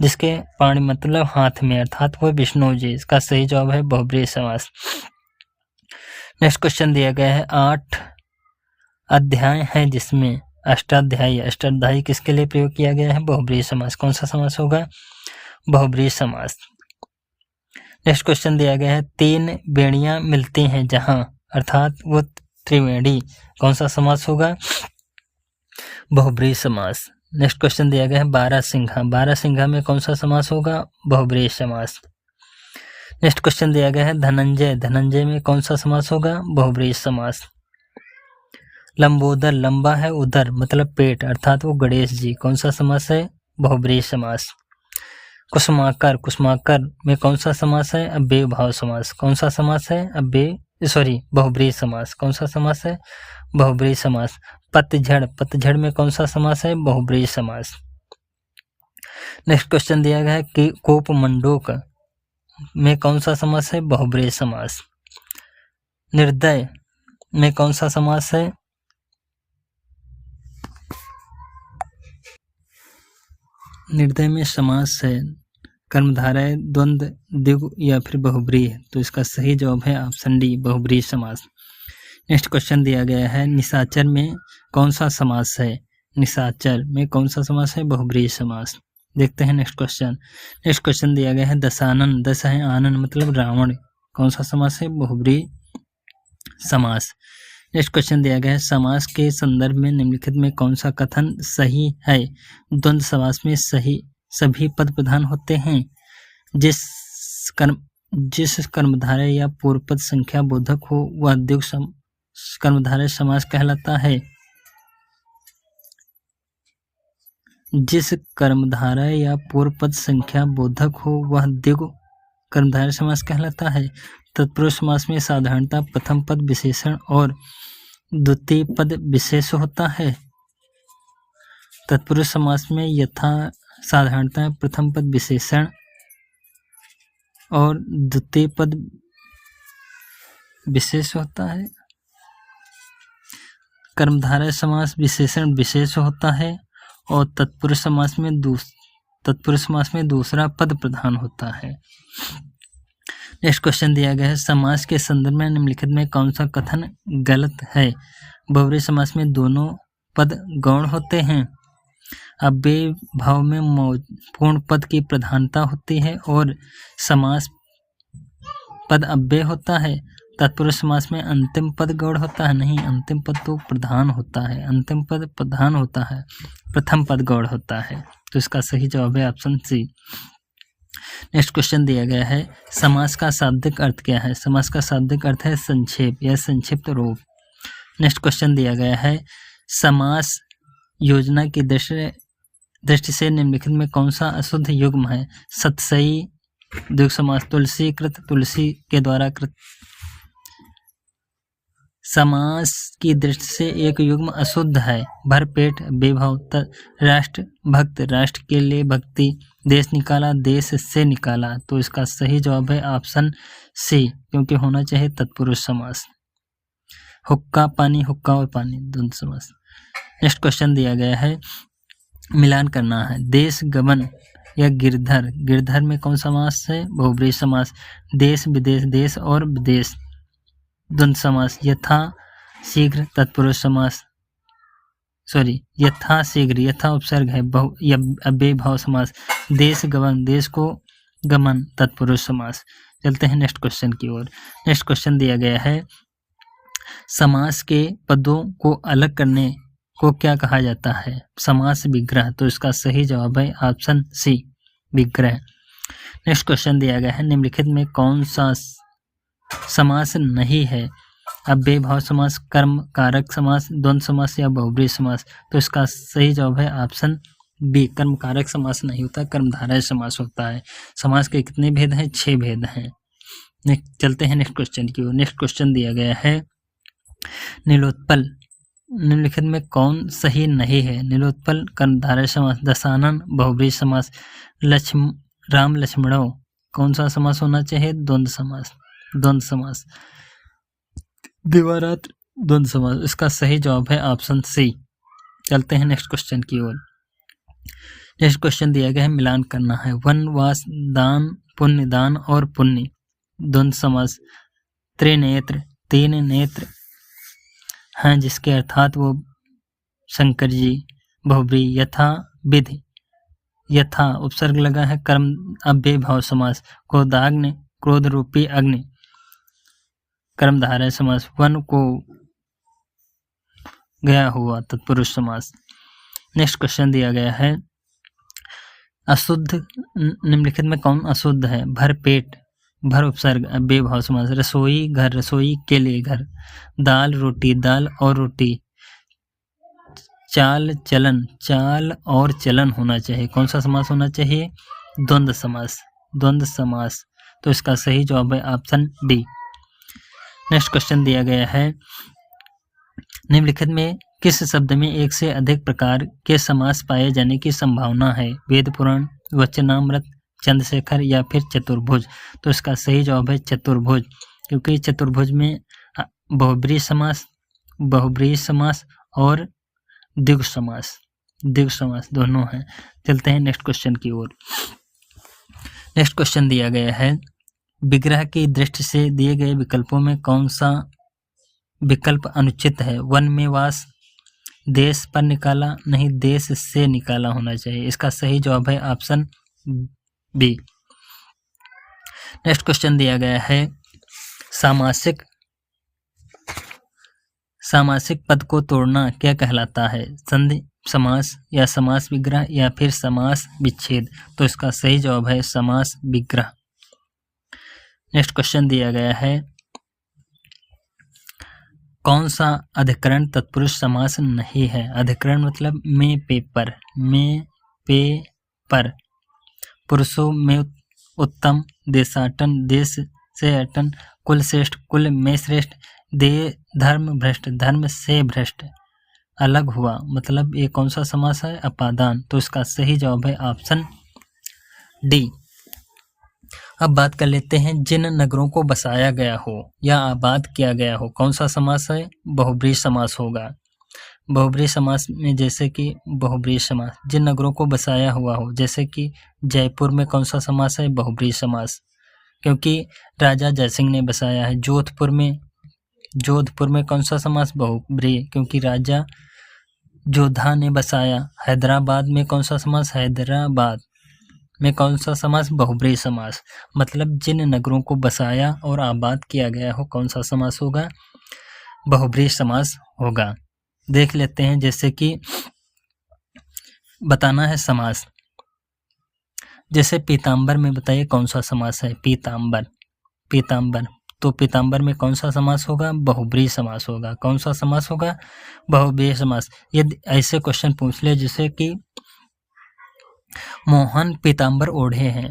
जिसके पाणी मतलब हाथ में अर्थात वो विष्णु जी, इसका सही जवाब है बहुब्रीहि समास। नेक्स्ट क्वेश्चन दिया गया है, 8 अध्याय है जिसमें अष्टाध्यायी, अष्टाध्यायी किसके लिए प्रयोग किया गया है? बहुब्रीहि समास। कौन सा समास होगा? बहुब्रीहि समास। नेक्स्ट क्वेश्चन दिया गया है, 3 बेड़ियां मिलती हैं जहां अर्थात वो त्रिवेणी, कौन सा समास होगा? बहुब्रीहि समास। नेक्स्ट क्वेश्चन दिया गया है, 12 सिंघा, 12 सिंघा में कौन सा समास होगा? बहुब्रीहि समास। नेक्स्ट क्वेश्चन दिया गया है, धनंजय, धनंजय में कौन सा समास होगा? बहुब्रीहि समास। लंबोदर, लंबा है उदर मतलब पेट अर्थात वो गणेश जी, कौन सा समास है? बहुब्रीहि समास। कुसुमाकर, कुसुमाकर में कौन सा समास है? अव्यय भाव समास। कौन सा समास है? बहुब्रीहि समास। कौन सा समास है? बहुब्रीहि समास। पतझड़, पतझड़ में कौन सा समास है? बहुब्रीहि समास। नेक्स्ट क्वेश्चन दिया गया है कि कोपमंडूक में कौन सा समास है? बहुब्रीहि समास। निर्दय, में कौन सा समास है? निर्दय में समास है कर्मधारय, द्वंद्व, द्विगु या फिर बहुब्रीहि है। तो इसका सही जवाब है ऑप्शन डी, बहुब्रीहि समास। नेक्स्ट क्वेश्चन दिया गया है निशाचर में कौन सा समास है? निशाचर में कौन सा समास है? बहुब्रीहि समास। देखते हैं नेक्स्ट क्वेश्चन। नेक्स्ट क्वेश्चन दिया गया है दशानन, दश है आनन मतलब रावण, कौन सा समास है? बहुब्रीहि समास। नेक्स्ट क्वेश्चन दिया गया है समास के संदर्भ में निम्नलिखित में कौन सा कथन सही है? द्वंद्व समास में सही सभी पद प्रधान होते हैं। जिस कर्मधारय या पूर्व पद संख्या बोधक हो वह द्विगु कर्मधारय समास कहलाता है। जिस कर्मधारय या पूर्व पद संख्या बोधक हो वह द्विगु कर्मधारय समास कहलाता है। तत्पुरुष समास में साधारणतः प्रथम पद विशेषण और द्वितीय पद विशेष होता है। तत्पुरुष समास में यथा साधारणतः प्रथम पद विशेषण और द्वितीय पद विशेष होता है। कर्मधारय समास विशेषण विशेष होता है और तत्पुरुष समास में दूसरा पद प्रधान होता है। नेक्स्ट क्वेश्चन दिया गया है समास के संदर्भ में निम्नलिखित में कौन सा कथन गलत है? बहुब्रीहि समास में दोनों पद गौण होते हैं। अव्ययी भाव में पूर्ण पद की प्रधानता होती है और समास पद अव्यय होता है। तत्पुरुष समास में अंतिम पद गौण होता है। नहीं, अंतिम पद तो प्रधान होता है। अंतिम पद प्रधान होता है, प्रथम पद गौण होता है। तो इसका सही जवाब है ऑप्शन सी। नेक्स्ट क्वेश्चन दिया गया है समास का शाब्दिक अर्थ क्या है? समास का शाब्दिक अर्थ है संक्षेप या संक्षिप्त रूप। नेक्स्ट क्वेश्चन दिया गया है समास योजना की दृष्टि से निम्नलिखित में कौन सा अशुद्ध युग्म है? सतसई, द्विगु समास, तुलसीकृत, तुलसी के द्वारा कृत। समास की दृष्टि से एक युग्म अशुद्ध है। भरपेट, बेभाव, राष्ट्र भक्त, राष्ट्र के लिए भक्ति, देश निकाला, देश से निकाला। तो इसका सही जवाब है ऑप्शन सी, क्योंकि होना चाहिए तत्पुरुष समास। हुक्का पानी, हुक्का और पानी द्वंद्व समास। नेक्स्ट क्वेश्चन दिया गया है मिलान करना है। देश गमन या गिरधर, गिरधर में कौन सा समास है? बहुब्रीहि समास। देश विदेश, देश और विदेश द्वंद्व समास। यथा शीघ्र तत्पुरुष समास, यथा शीघ्र, यथा उपसर्ग है, अव्ययी भाव समास। देश गमन, देश को गमन तत्पुरुष समास। चलते हैं नेक्स्ट क्वेश्चन की ओर। नेक्स्ट क्वेश्चन दिया गया है समास के पदों को अलग करने को क्या कहा जाता है? समास विग्रह। तो इसका सही जवाब है ऑप्शन सी, विग्रह। नेक्स्ट क्वेश्चन दिया गया है निम्नलिखित में कौन सा समास नहीं है? अव्ययी भाव समास, कर्म कारक समास, द्वंद्व समास या बहुब्रीहि समास। तो इसका सही जवाब है ऑप्शन बी, कर्म कारक समास नहीं होता, कर्मधारय समास होता है। समास के कितने भेद हैं? 6 भेद हैं। चलते हैं नेक्स्ट क्वेश्चन की ओर। नेक्स्ट क्वेश्चन दिया गया है नीलोत्पल निम्नलिखित में कौन सही नहीं है? नीलोत्पल कर्मधारय समास, दशानन बहुब्रीहि समास, राम लक्ष्मणों कौन सा समास होना चाहिए? द्वंद्व समास, द्वंद्व समास। दिवारात्र द्वंद्व समास। इसका सही जवाब है ऑप्शन सी। चलते हैं नेक्स्ट क्वेश्चन की ओर। नेक्स्ट क्वेश्चन दिया गया है मिलान करना है। वनवास, दान, पुण्य, दान और पुण्य द्वंद्व समास। त्रिनेत्र, 3 नेत्र हैं जिसके अर्थात वो शंकर जी। बहुब्रीहि। यथा विधि, यथा उपसर्ग लगा है, कर्म अव्ययी भाव समास। क्रोधाग्नि, क्रोध रूपी अग्नि कर्मधारय समास। वन को गया हुआ तत्पुरुष समास। नेक्स्ट क्वेश्चन दिया गया है अशुद्ध निम्नलिखित में कौन अशुद्ध है? भरपेट, भर उपसर्ग, अव्ययी भाव समास। रसोई घर, रसोई के लिए घर। दाल रोटी, दाल और रोटी। चाल चलन, चाल और चलन होना चाहिए। कौन सा समास होना चाहिए? द्वंद्व समास, द्वंद्व समास। तो इसका सही जवाब है ऑप्शन डी। नेक्स्ट क्वेश्चन दिया गया है निम्नलिखित में किस शब्द में एक से अधिक प्रकार के समास पाए जाने की संभावना है? वेद पुराण, वचनामृत, चंद्रशेखर या फिर चतुर्भुज। तो इसका सही जवाब है चतुर्भुज, क्योंकि चतुर्भुज में बहुब्रीहि समास, बहुब्रीहि समास और द्विगु समास, द्विगु समास दोनों हैं। चलते हैं नेक्स्ट क्वेश्चन की ओर। नेक्स्ट क्वेश्चन दिया गया है, विग्रह की दृष्टि से दिए गए विकल्पों में कौन सा विकल्प अनुचित है? वन में वास देश पर निकाला नहीं, देश से निकाला होना चाहिए। इसका सही जवाब है ऑप्शन बी। नेक्स्ट क्वेश्चन दिया गया है, सामासिक पद को तोड़ना क्या कहलाता है? संधि समास या समास विग्रह या फिर समास विच्छेद? तो इसका सही जवाब है समास विग्रह। नेक्स्ट क्वेश्चन दिया गया है, कौन सा अधिकरण तत्पुरुष समास नहीं है? अधिकरण मतलब में पेपर, में पे पर, पुरुषों में उत्तम, देशाटन, देश से अटन, कुल श्रेष्ठ, कुल में श्रेष्ठ, दे धर्म भ्रष्ट, धर्म से भ्रष्ट, अलग हुआ, मतलब ये कौन सा समास है? अपादान। तो इसका सही जवाब है ऑप्शन डी। अब बात कर लेते हैं, जिन नगरों को बसाया गया हो या आबाद किया गया हो, कौन सा समास है? बहुब्रीहि समास होगा। बहुब्रीहि समास में जैसे कि बहुब्रीहि समास, जिन नगरों को बसाया हुआ हो, जैसे कि जयपुर में कौन सा समास है? बहुब्रीहि समास, क्योंकि राजा जयसिंह ने बसाया है। जोधपुर में कौन सा समास? बहुब्रीहि, क्योंकि राजा जोधा ने बसाया। हैदराबाद में कौन सा समास? हैदराबाद में कौन सा समास? बहुब्रीहि समास। मतलब जिन नगरों को बसाया और आबाद किया गया हो, कौन सा समास होगा? बहुब्रीहि समास होगा। देख लेते हैं, जैसे कि बताना है समास, जैसे पीताम्बर में बताइए कौन सा समास है? पीताम्बर, तो पीताम्बर में कौन सा समास होगा? बहुब्रीहि समास होगा। कौन सा समास होगा? बहुब्रीहि समास। यदि ऐसे क्वेश्चन पूछ ले जैसे कि मोहन पीताम्बर ओढ़े हैं,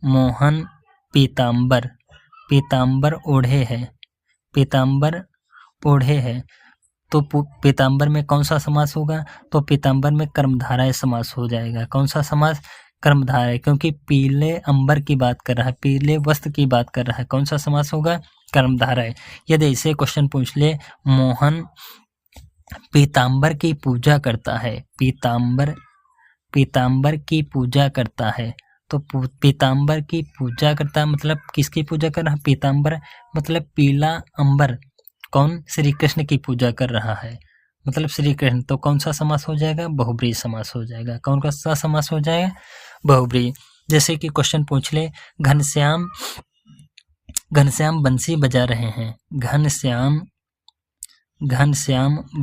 मोहन पीताम्बर ओढ़े हैं, तो पीताम्बर में कौन सा समास होगा? तो पीताम्बर में कर्मधारय समास हो जाएगा। कौन सा समास? कर्मधारय, क्योंकि पीले अंबर की बात कर रहा है, पीले वस्त्र की बात कर रहा है। कौन सा समास होगा? कर्मधारय। यदि ऐसे क्वेश्चन पूछ ले, मोहन पीताम्बर की पूजा करता है, पीताम्बर की पूजा करता है, तो पीताम्बर की पूजा करता है मतलब किसकी पूजा कर रहा है? पीताम्बर मतलब पीला अंबर, कौन? श्री कृष्ण की पूजा कर रहा है, मतलब श्री कृष्ण। तो कौन सा समास हो जाएगा? बहुब्रीहि समास हो जाएगा। कौन सा समास हो जाएगा? बहुब्रीहि। जैसे कि क्वेश्चन पूछ ले, घनश्याम बंसी बजा रहे हैं, घनश्याम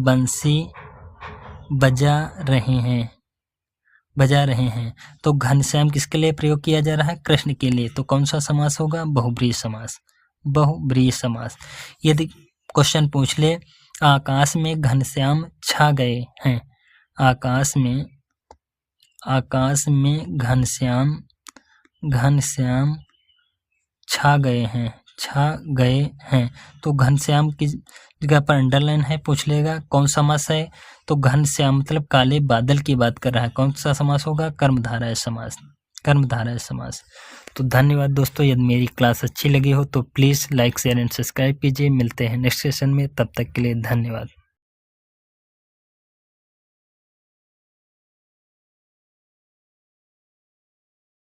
बंसी बजा रहे हैं, तो घनश्याम किसके लिए प्रयोग किया जा रहा है? कृष्ण के लिए। तो कौन सा समास होगा? बहुब्रीहि समास। यदि क्वेश्चन पूछ ले, आकाश में घनश्याम छा गए हैं, आकाश में घनश्याम छा गए हैं, तो घनश्याम की जगह पर अंडरलाइन है, पूछ लेगा कौन सा समास है? तो घनश्याम मतलब काले बादल की बात कर रहा है। कौन सा समास होगा? कर्मधारय समास। तो धन्यवाद दोस्तों, यदि मेरी क्लास अच्छी लगी हो तो please like share and subscribe कीजिए। मिलते हैं नेक्स्ट सेशन में, तब तक के लिए धन्यवाद।